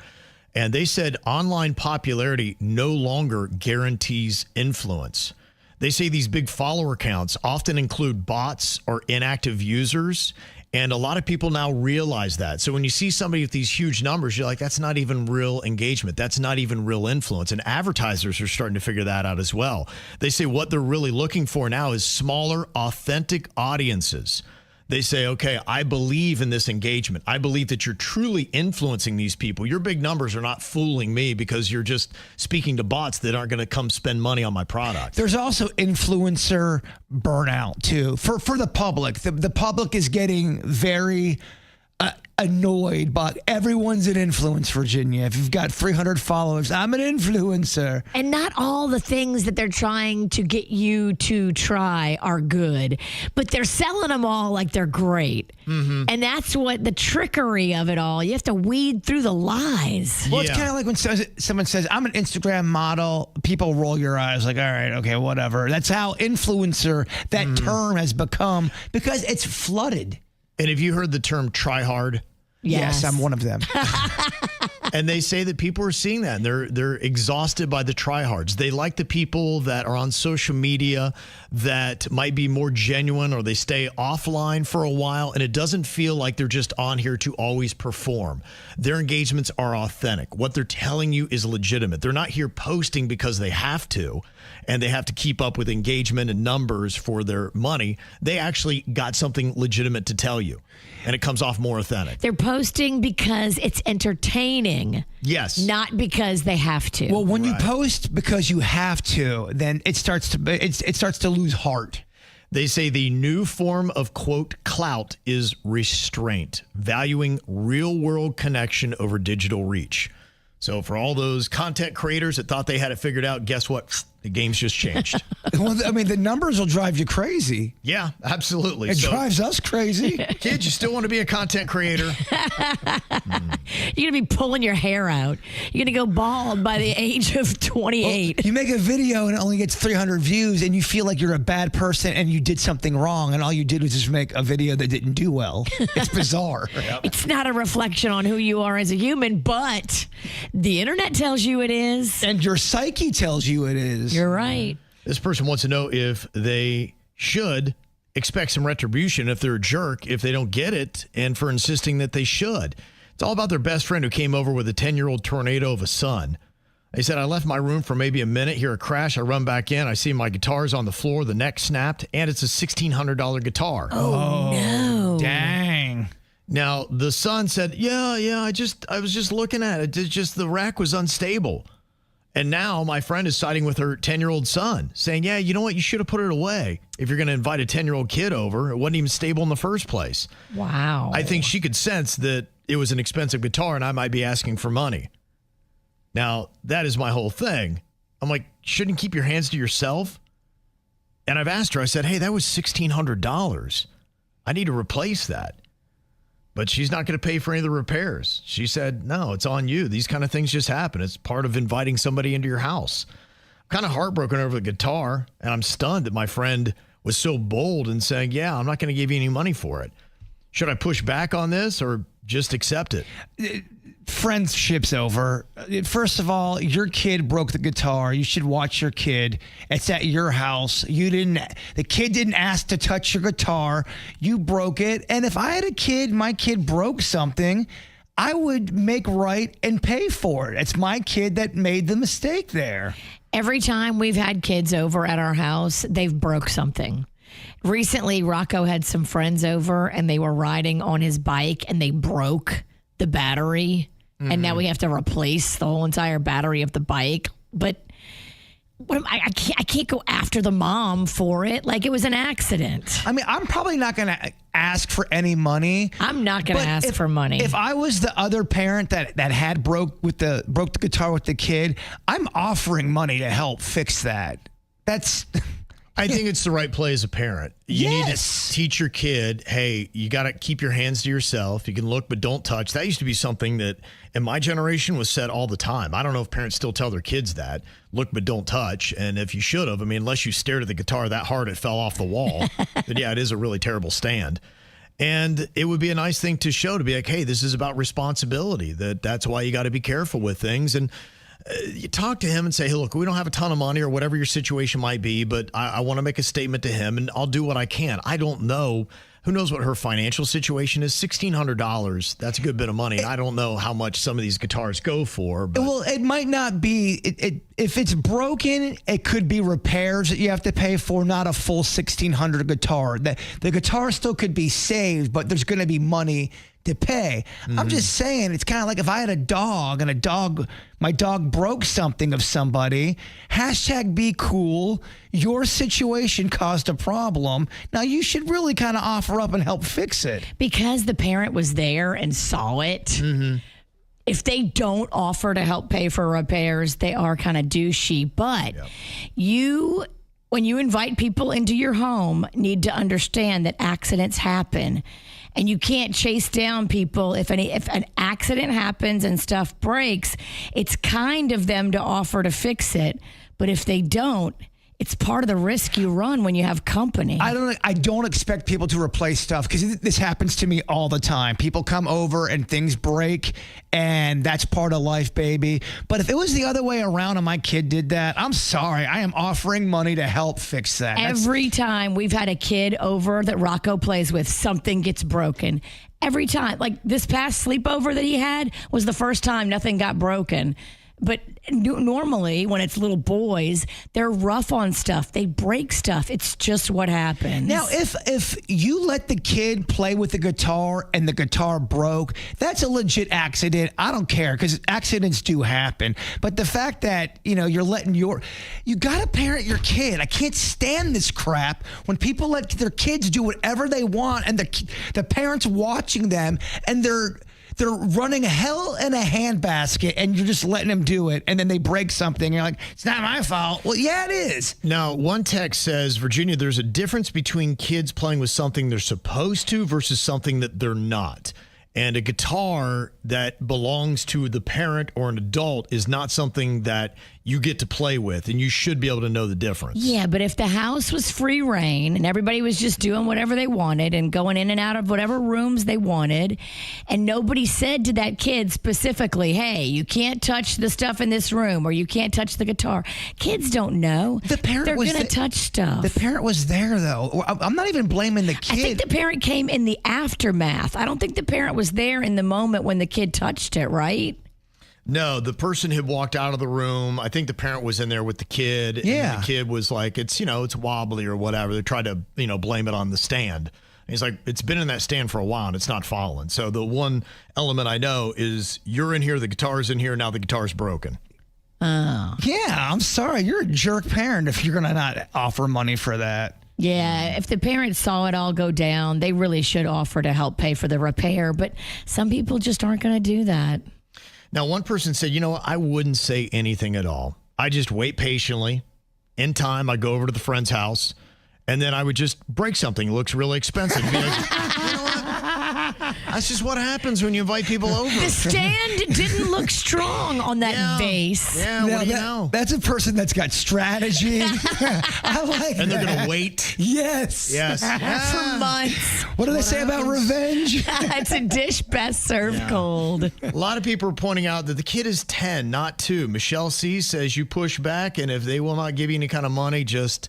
and they said online popularity no longer guarantees influence. They say these big follower counts often include bots or inactive users, and a lot of people now realize that. So when you see somebody with these huge numbers, you're like, that's not even real engagement. That's not even real influence. And advertisers are starting to figure that out as well. They say what they're really looking for now is smaller, authentic audiences. They say, okay, I believe in this engagement. I believe that you're truly influencing these people. Your big numbers are not fooling me because you're just speaking to bots that aren't going to come spend money on my product. There's also influencer burnout, too, for the public. The public is getting very annoyed, but everyone's an influence, Virginia. If you've got 300 followers, I'm an influencer. And not all the things that they're trying to get you to try are good, but they're selling them all like they're great. Mm-hmm. And that's what the trickery of it all. You have to weed through the lies. Well, it's kind of like when someone says, I'm an Instagram model, people roll your eyes like, all right, okay, whatever. That's how influencer, that term has become, because it's flooded. And have you heard the term try hard? Yes, I'm one of them. And they say that people are seeing that, and they're exhausted by the tryhards. They like the people that are on social media that might be more genuine, or they stay offline for a while, and it doesn't feel like they're just on here to always perform. Their engagements are authentic. What they're telling you is legitimate. They're not here posting because they have to, and they have to keep up with engagement and numbers for their money. They actually got something legitimate to tell you, and it comes off more authentic. They're posting because it's entertaining. Yes. Not because they have to. Well, when you post because you have to, then it starts to lose heart. They say the new form of, quote, clout is restraint, valuing real-world connection over digital reach. So for all those content creators that thought they had it figured out, guess what? The game's just changed. Well, I mean, the numbers will drive you crazy. Yeah, absolutely. It drives us crazy. Kids, you still want to be a content creator? You're going to be pulling your hair out. You're going to go bald by the age of 28. Well, you make a video and it only gets 300 views and you feel like you're a bad person and you did something wrong and all you did was just make a video that didn't do well. It's bizarre. It's not a reflection on who you are as a human, but the internet tells you it is. And your psyche tells you it is. You're right. This person wants to know if they should expect some retribution if they're a jerk, if they don't get it, and for insisting that they should. It's all about their best friend who came over with a 10-year-old tornado of a son. They said, I left my room for maybe a minute, hear a crash, I run back in, I see my guitar's on the floor, the neck snapped, and it's a $1,600 guitar. Oh, no. Dang. Now, the son said, yeah, I was just looking at it. It's just the rack was unstable. And now my friend is siding with her 10-year-old son, saying, yeah, you know what? You should have put it away. If you're going to invite a 10-year-old kid over, it wasn't even stable in the first place. Wow. I think she could sense that it was an expensive guitar and I might be asking for money. Now, that is my whole thing. I'm like, shouldn't you keep your hands to yourself? And I've asked her, I said, hey, that was $1,600. I need to replace that. But she's not going to pay for any of the repairs. She said, no, it's on you. These kind of things just happen. It's part of inviting somebody into your house. I'm kind of heartbroken over the guitar, and I'm stunned that my friend was so bold in saying, yeah, I'm not going to give you any money for it. Should I push back on this or just accept it? Friendship's over. First of all, your kid broke the guitar. You should watch your kid. It's at your house. The kid didn't ask to touch your guitar. You broke it. And if I had a kid, my kid broke something, I would make right and pay for it. It's my kid that made the mistake there. Every time we've had kids over at our house, they've broke something. Recently, Rocco had some friends over and they were riding on his bike and they broke the battery. And now we have to replace the whole entire battery of the bike. But I can't go after the mom for it. Like it was an accident. I mean, I'm probably not going to ask for any money. I'm not going to ask for money. If I was the other parent that had broke the guitar with the kid, I'm offering money to help fix that. I think it's the right play as a parent. You need to teach your kid, hey, you got to keep your hands to yourself. You can look, but don't touch. That used to be something that in my generation was said all the time. I don't know if parents still tell their kids that. Look, but don't touch. And if you should have, I mean, unless you stared at the guitar that hard it fell off the wall, then yeah, it is a really terrible stand. And it would be a nice thing to show, to be like, hey, this is about responsibility. That's why you got to be careful with things. And you talk to him and say, hey, look, we don't have a ton of money or whatever your situation might be, but I want to make a statement to him and I'll do what I can. I don't know. Who knows what her financial situation is? $1,600. That's a good bit of money. And I don't know how much some of these guitars go for. But. Well, it might not be. If it's broken, it could be repairs that you have to pay for, not a full $1,600 guitar. The guitar still could be saved, but there's going to be money to pay. I'm just saying, it's kind of like if I had a dog and my dog broke something of somebody, #be cool. Your situation caused a problem. Now you should really kind of offer up and help fix it. Because the parent was there and saw it. If they don't offer to help pay for repairs, they are kind of douchey. But when you invite people into your home, need to understand that accidents happen. And you can't chase down people. If an accident happens and stuff breaks, it's kind of them to offer to fix it. But if they don't, it's part of the risk you run when you have company. I don't expect people to replace stuff because this happens to me all the time. People come over and things break, and that's part of life, baby. But if it was the other way around and my kid did that, I'm sorry. I am offering money to help fix that. Every time we've had a kid over that Rocco plays with, something gets broken. Every time. Like this past sleepover that he had was the first time nothing got broken. But normally when it's little boys, they're rough on stuff. They break stuff. It's just what happens. Now, if you let the kid play with the guitar and the guitar broke, that's a legit accident. I don't care because accidents do happen. But the fact that, you're letting you got to parent your kid. I can't stand this crap when people let their kids do whatever they want and the parents watching them and they're running hell in a handbasket, and you're just letting them do it, and then they break something. You're like, it's not my fault. Well, yeah, it is. Now, one text says, Virginia, there's a difference between kids playing with something they're supposed to versus something that they're not. And a guitar that belongs to the parent or an adult is not something that you get to play with, and you should be able to know the difference. Yeah, but if the house was free reign and everybody was just doing whatever they wanted and going in and out of whatever rooms they wanted, and nobody said to that kid specifically, hey, you can't touch the stuff in this room or you can't touch the guitar. Kids don't know. The parent They're going to touch stuff. The parent was there, though. I'm not even blaming the kid. I think the parent came in the aftermath. I don't think the parent was there in the moment when the kid touched it, right? No, the person had walked out of the room. I think the parent was in there with the kid. Yeah. And the kid was like, it's wobbly or whatever. They tried to, blame it on the stand. And he's like, it's been in that stand for a while and it's not falling. So the one element I know is you're in here, the guitar's in here, now the guitar's broken. Oh. Yeah, I'm sorry. You're a jerk parent if you're going to not offer money for that. Yeah, if the parents saw it all go down, they really should offer to help pay for the repair. But some people just aren't going to do that. Now, one person said, I wouldn't say anything at all. I just wait patiently. In time, I go over to the friend's house, and then I would just break something. It looks really expensive. Be like, you know what? That's just what happens when you invite people over. The stand didn't look strong on that vase. Yeah, what do you know? That's a person that's got strategy. I like And that. they're going to wait. Yes. Yes. For months. What do they say about revenge? It's a dish best served cold. A lot of people are pointing out that the kid is 10, not 2. Michelle C. says you push back, and if they will not give you any kind of money, just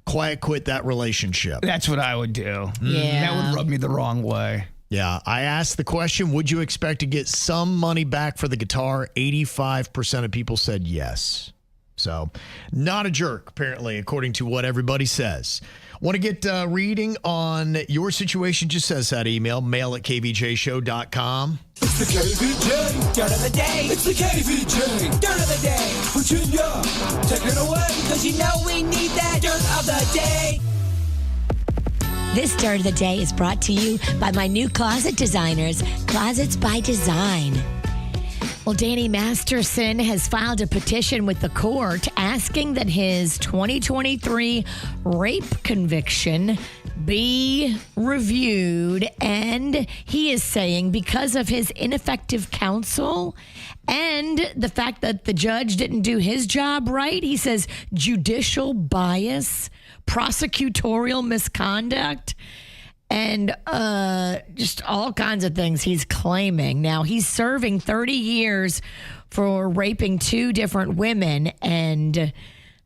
quiet quit that relationship. That's what I would do. Yeah. That would rub me the wrong way. Yeah, I asked the question, would you expect to get some money back for the guitar? 85% of people said yes. So, not a jerk, apparently, according to what everybody says. Want to get reading on your situation? Just send us that email, mail@kvjshow.com. It's the KVJ dirt of the day. It's the KVJ dirt of the day. Virginia, take it away, because you know we need that dirt of the day. This Dirt of the Day is brought to you by my new closet designers, Closets by Design. Well, Danny Masterson has filed a petition with the court asking that his 2023 rape conviction be reviewed. And he is saying because of his ineffective counsel and the fact that the judge didn't do his job right, he says judicial bias, prosecutorial misconduct, and just all kinds of things he's claiming. Now, he's serving 30 years for raping 2 different women, and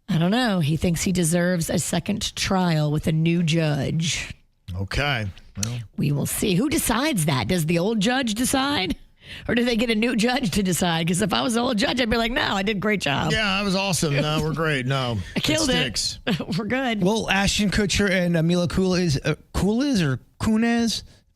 I don't know, he thinks he deserves a second trial with a new judge. Okay. Well, we will see. Who decides that? Does the old judge decide? Or do they get a new judge to decide? Because if I was the old judge, I'd be like, no, I did a great job. yeah, that was awesome. No, we're great. No, I killed sticks. it. We're good. Well, Ashton Kutcher and Mila Kunis,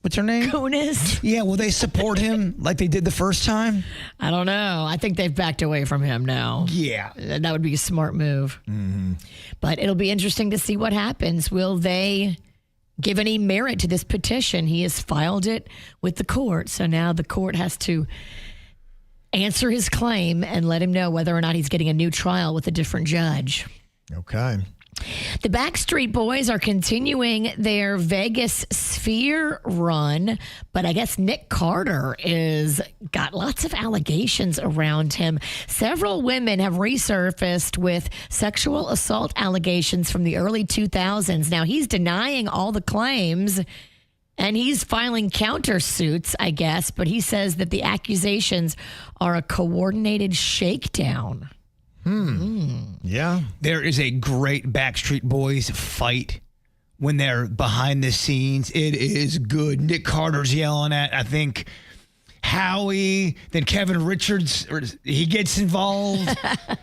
what's her name? Kunis? Yeah, will they support him like they did the first time? I don't know. I think they've backed away from him now. Yeah. That would be a smart move. Mm-hmm. But it'll be interesting to see what happens. Will they give any merit to this petition? He has filed it with the court. So now the court has to answer his claim and let him know whether or not he's getting a new trial with a different judge. Okay. The Backstreet Boys are continuing their Vegas Sphere run, but I guess Nick Carter is got lots of allegations around him. Several women have resurfaced with sexual assault allegations from the early 2000s. Now, he's denying all the claims, and he's filing countersuits, I guess, but he says that the accusations are a coordinated shakedown. Yeah. There is a great Backstreet Boys fight when they're behind the scenes. It is good. Nick Carter's yelling at, I think, Howie, then Kevin Richards, he gets involved.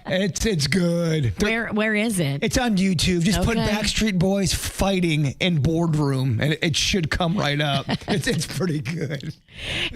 It's good. Where is it? It's on YouTube. Just put Okay. Backstreet Boys fighting in boardroom, and it should come right up. It's pretty good.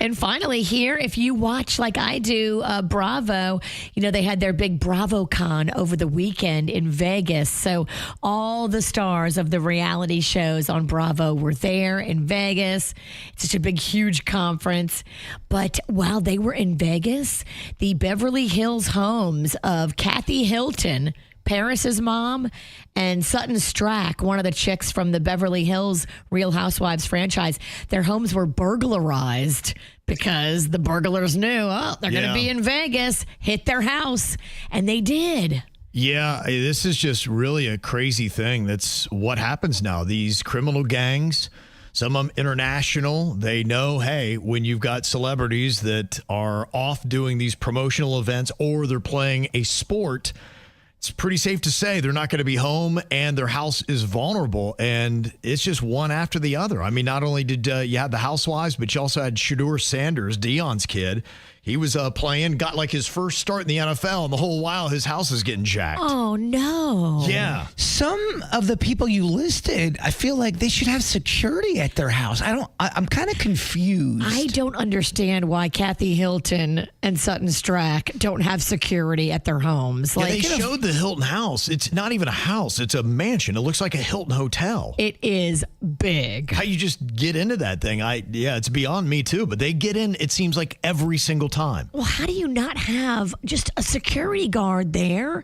And finally here, if you watch like I do, Bravo, they had their big BravoCon over the weekend in Vegas. So all the stars of the reality shows on Bravo were there in Vegas. It's such a big, huge conference. But But while they were in Vegas, the Beverly Hills homes of Kathy Hilton, Paris's mom, and Sutton Strack, one of the chicks from the Beverly Hills Real Housewives franchise, their homes were burglarized because the burglars knew, they're going to be in Vegas, hit their house, and they did. Yeah, this is just really a crazy thing. That's what happens now. These criminal gangs, some of them international, they know, hey, when you've got celebrities that are off doing these promotional events or they're playing a sport, it's pretty safe to say they're not going to be home and their house is vulnerable. And it's just one after the other. I mean, not only did you have the Housewives, but you also had Shedeur Sanders, Dion's kid. He was playing, got like his first start in the NFL, and the whole while his house is getting jacked. Oh, no. Yeah. Some of the people you listed, I feel like they should have security at their house. I'm kind of confused. I don't understand why Kathy Hilton and Sutton Strack don't have security at their homes. Yeah, they showed the Hilton house. It's not even a house. It's a mansion. It looks like a Hilton hotel. It is big. How you just get into that thing? It's beyond me too, but they get in, it seems like every single time. Well, how do you not have just a security guard there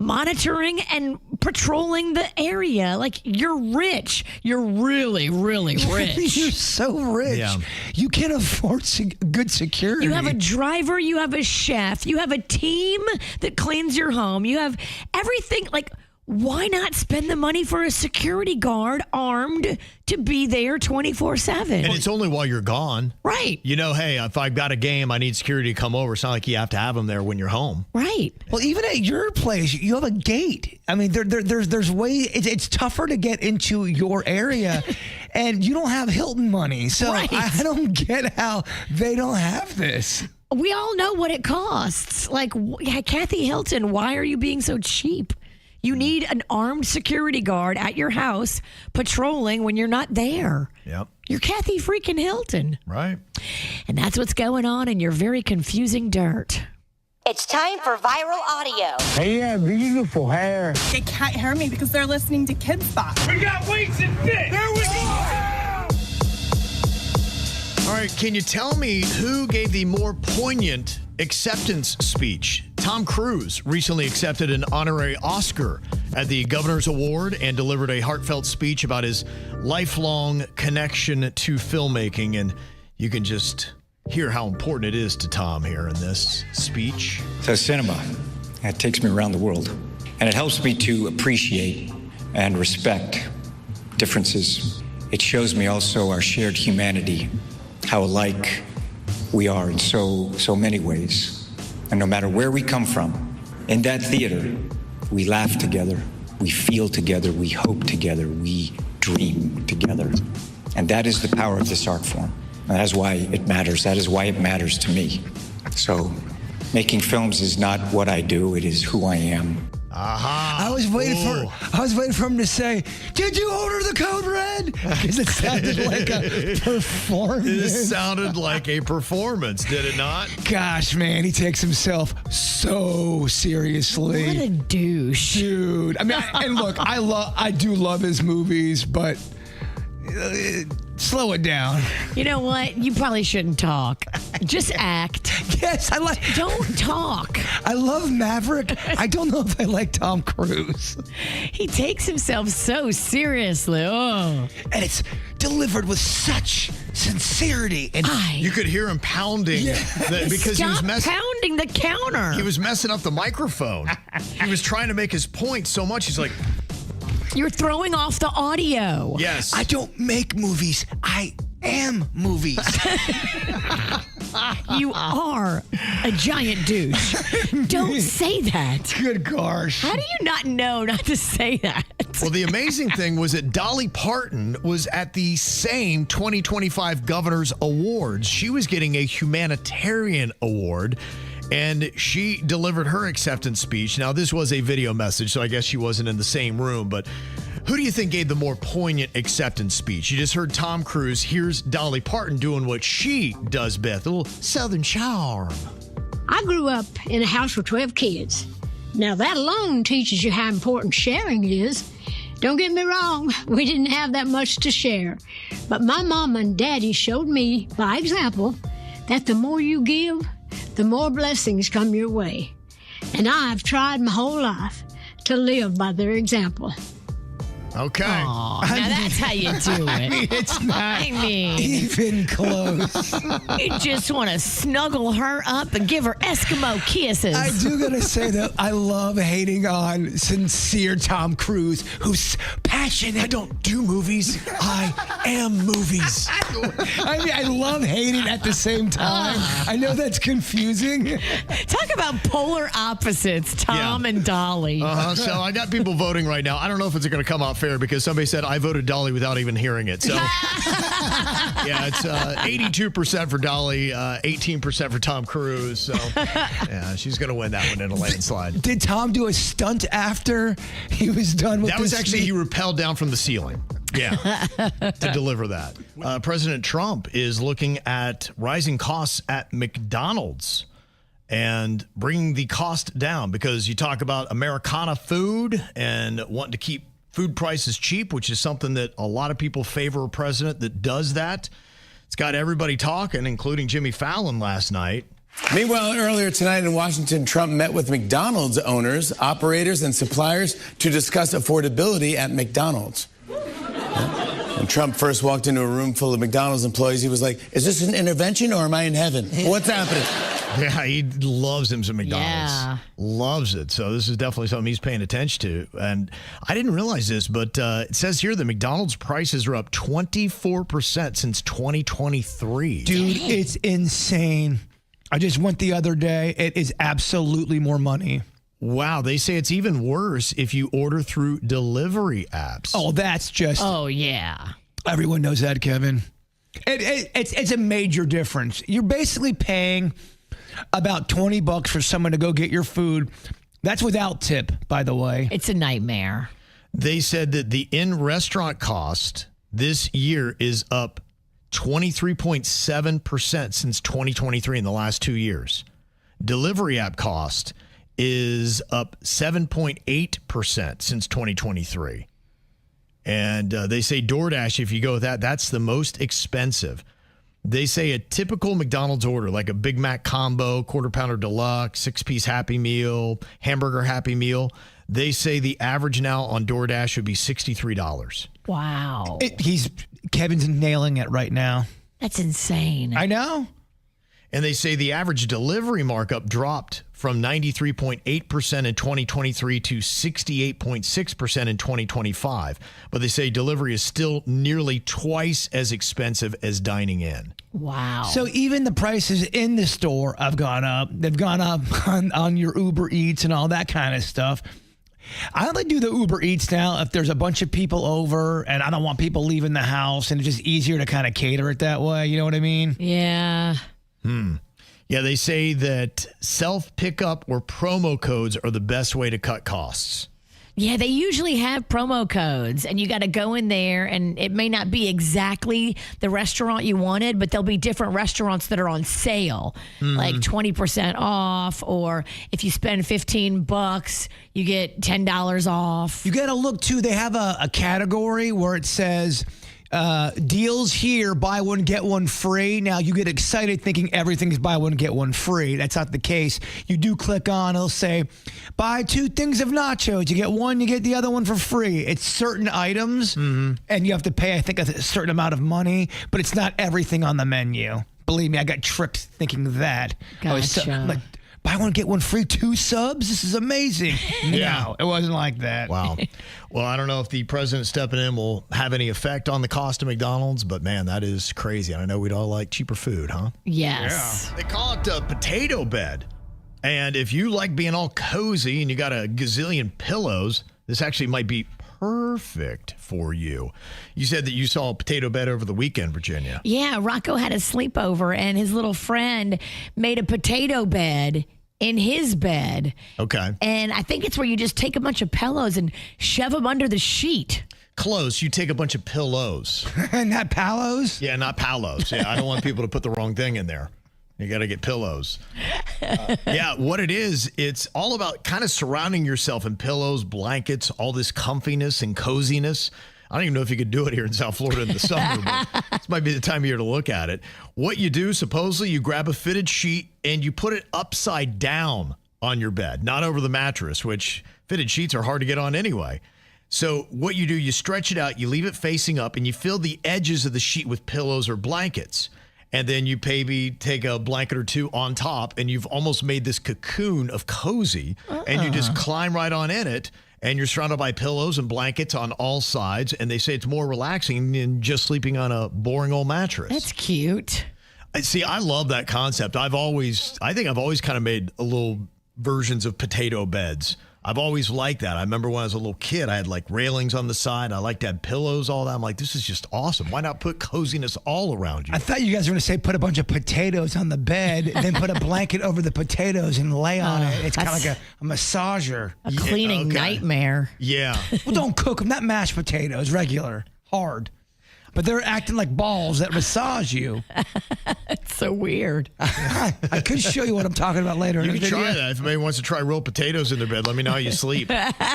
monitoring and patrolling the area? Like, you're rich. You're really, really rich. You're so rich. Yeah. You can't afford good security. You have a driver. You have a chef. You have a team that cleans your home. You have everything. Like, why not spend the money for a security guard armed to be there 24/7? And it's only while you're gone. Right. You know, hey, if I've got a game, I need security to come over. It's not like you have to have them there when you're home. Right. Well, even at your place, you have a gate. I mean, there's ways. It's tougher to get into your area, and you don't have Hilton money. So Right. I don't get how they don't have this. We all know what it costs. Like, Kathy Hilton, why are you being so cheap? You need an armed security guard at your house patrolling when you're not there. Yep. You're Kathy freaking Hilton. Right. And that's what's going on in your very confusing dirt. It's time for viral audio. Hey, yeah, beautiful hair. They can't hear me because they're listening to Kids Spot. We got weights and fit. There we go. All right, can you tell me who gave the more poignant acceptance speech? Tom Cruise recently accepted an honorary Oscar at the Governor's Award and delivered a heartfelt speech about his lifelong connection to filmmaking. And you can just hear how important it is to Tom here in this speech. So cinema, it takes me around the world, and it helps me to appreciate and respect differences. It shows me also our shared humanity, how alike we are in so many ways. And no matter where we come from, in that theater, we laugh together, we feel together, we hope together, we dream together. And that is the power of this art form. And that is why it matters. That is why it matters to me. So making films is not what I do, it is who I am. Aha. I was waiting for him to say, "Did you order the code red?" Because it sounded like a performance. This sounded like a performance, did it not? Gosh, man, he takes himself so seriously. What a douche. Dude. I mean, and look, I do love his movies, but slow it down. You know what? You probably shouldn't talk. Just act. Yes, Don't talk. I love Maverick. I don't know if I like Tom Cruise. He takes himself so seriously. Oh. And it's delivered with such sincerity. And you could hear him pounding because he was pounding the counter. He was messing up the microphone. He was trying to make his point so much. He's like, you're throwing off the audio. Yes. I don't make movies. I am movies. You are a giant douche. Don't say that. Good gosh. How do you not know not to say that? Well, the amazing thing was that Dolly Parton was at the same 2025 Governor's Awards. She was getting a humanitarian award, and she delivered her acceptance speech. Now, this was a video message, so I guess she wasn't in the same room, but who do you think gave the more poignant acceptance speech? You just heard Tom Cruise. Here's Dolly Parton doing what she does best, a little Southern charm. I grew up in a house with 12 kids. Now, that alone teaches you how important sharing is. Don't get me wrong, we didn't have that much to share. But my mom and daddy showed me, by example, that the more you give, the more blessings come your way. And I've tried my whole life to live by their example. Okay. Aw, now that's how you do it. I mean, it's not even close. You just want to snuggle her up and give her Eskimo kisses. I do gotta say that I love hating on sincere Tom Cruise, who's passionate. I don't do movies. I am movies. I mean, I love hating at the same time. I know that's confusing. Talk about polar opposites, Tom and Dolly. So I got people voting right now. I don't know if it's going to come out fair because somebody said I voted Dolly without even hearing it. So yeah, it's 82% for Dolly, 18% for Tom Cruise. So yeah, she's going to win that one in a landslide. Did Tom do a stunt after he was done with That was this actually, speech? he rappelled down from the ceiling. Yeah, to deliver that. President Trump is looking at rising costs at McDonald's and bringing the cost down because you talk about Americana food and wanting to keep food prices cheap, which is something that a lot of people favor a president that does that. It's got everybody talking, including Jimmy Fallon last night. Meanwhile, earlier tonight in Washington, Trump met with McDonald's owners, operators, and suppliers to discuss affordability at McDonald's. When Trump first walked into a room full of McDonald's employees, he was like, "Is this an intervention or am I in heaven? What's happening?" Yeah, he loves him some McDonald's. Yeah. Loves it. So this is definitely something he's paying attention to. And I didn't realize this, but it says here that McDonald's prices are up 24% since 2023. Dude, it's insane. I just went the other day. It is absolutely more money. Wow, they say it's even worse if you order through delivery apps. Oh, that's just... Oh, yeah. Everyone knows that, Kevin. It's a major difference. You're basically paying about $20 for someone to go get your food. That's without tip, by the way. It's a nightmare. They said that the in-restaurant cost this year is up 23.7% since 2023 in the last 2 years. Delivery app cost is up 7.8% since 2023. And they say DoorDash, if you go with that, that's the most expensive. They say a typical McDonald's order, like a Big Mac combo, quarter pounder deluxe, 6-piece Happy Meal, hamburger Happy Meal, they say the average now on DoorDash would be $63. Wow. Kevin's nailing it right now. That's insane. I know. And they say the average delivery markup dropped from 93.8% in 2023 to 68.6% in 2025. But they say delivery is still nearly twice as expensive as dining in. Wow. So even the prices in the store have gone up. They've gone up on your Uber Eats and all that kind of stuff. I only do the Uber Eats now if there's a bunch of people over and I don't want people leaving the house, and it's just easier to kind of cater it that way. You know what I mean? Yeah. Yeah, they say that self-pickup or promo codes are the best way to cut costs. Yeah, they usually have promo codes, and you got to go in there, and it may not be exactly the restaurant you wanted, but there'll be different restaurants that are on sale, like 20% off, or if you spend $15, you get $10 off. You got to look, too. They have a category where it says... deals here, buy one, get one free. Now, you get excited thinking everything's buy one, get one free. That's not the case. You do click on, it'll say, buy 2 things of nachos. You get one, you get the other one for free. It's certain items, and you have to pay, I think, a certain amount of money, but it's not everything on the menu. Believe me, I got tricked thinking that. Gotcha. I'm like, buy one, get one free, 2 subs? This is amazing. No, it wasn't like that. Wow. Well, I don't know if the president stepping in will have any effect on the cost of McDonald's, but man, that is crazy. I know we'd all like cheaper food, huh? Yes. Yeah. They call it a potato bed. And if you like being all cozy and you got a gazillion pillows, this actually might be perfect for you. You said that you saw a potato bed over the weekend, Virginia. Yeah, Rocco had a sleepover, and his little friend made a potato bed in his bed. Okay. And I think it's where you just take a bunch of pillows and shove them under the sheet. Close. You take a bunch of pillows. Not palos? Yeah, not palos. Yeah, I don't want people to put the wrong thing in there. You got to get pillows. Yeah, what it is, it's all about kind of surrounding yourself in pillows, blankets, all this comfiness and coziness. I don't even know if you could do it here in South Florida in the summer, but this might be the time of year to look at it. What you do, supposedly, you grab a fitted sheet and you put it upside down on your bed, not over the mattress, which fitted sheets are hard to get on anyway. So what you do, you stretch it out, you leave it facing up, and you fill the edges of the sheet with pillows or blankets. And then you maybe take a blanket or two on top, and you've almost made this cocoon of cozy, and you just climb right on in it, and you're surrounded by pillows and blankets on all sides, and they say it's more relaxing than just sleeping on a boring old mattress. That's cute. See, I love that concept. I think I've always kind of made a little versions of potato beds. I've always liked that. I remember when I was a little kid, I had like railings on the side. I liked to have pillows, all that. I'm like, this is just awesome. Why not put coziness all around you? I thought you guys were going to say put a bunch of potatoes on the bed, then put a blanket over the potatoes and lay on it. It's kind of like a massager. A cleaning nightmare. Yeah. Well, don't cook them. Not mashed potatoes, regular, hard. But they're acting like balls that massage you. It's so weird. I could show you what I'm talking about later. You can try that. If anybody wants to try rolled potatoes in their bed, let me know how you sleep.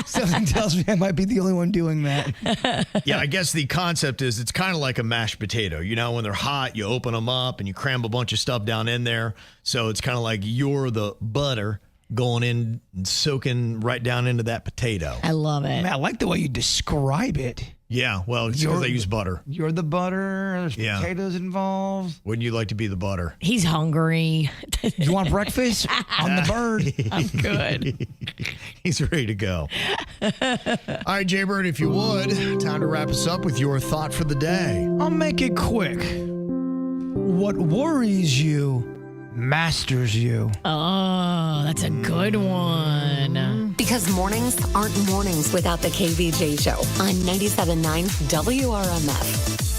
Something tells me I might be the only one doing that. Yeah, I guess the concept is it's kind of like a mashed potato. You know, when they're hot, you open them up and you cram a bunch of stuff down in there. So it's kind of like you're the butter going in and soaking right down into that potato. I love it. Man, I like the way you describe it. Yeah, well, it's because they use butter. You're the butter. There's potatoes involved. Wouldn't you like to be the butter? He's hungry. You want breakfast? I'm the bird. I'm good. He's ready to go. All right, Jbird, if you would, time to wrap us up with your thought for the day. I'll make it quick. What worries you masters you. Oh, that's a good one. Because mornings aren't mornings without the KVJ show on 97.9 WRMF.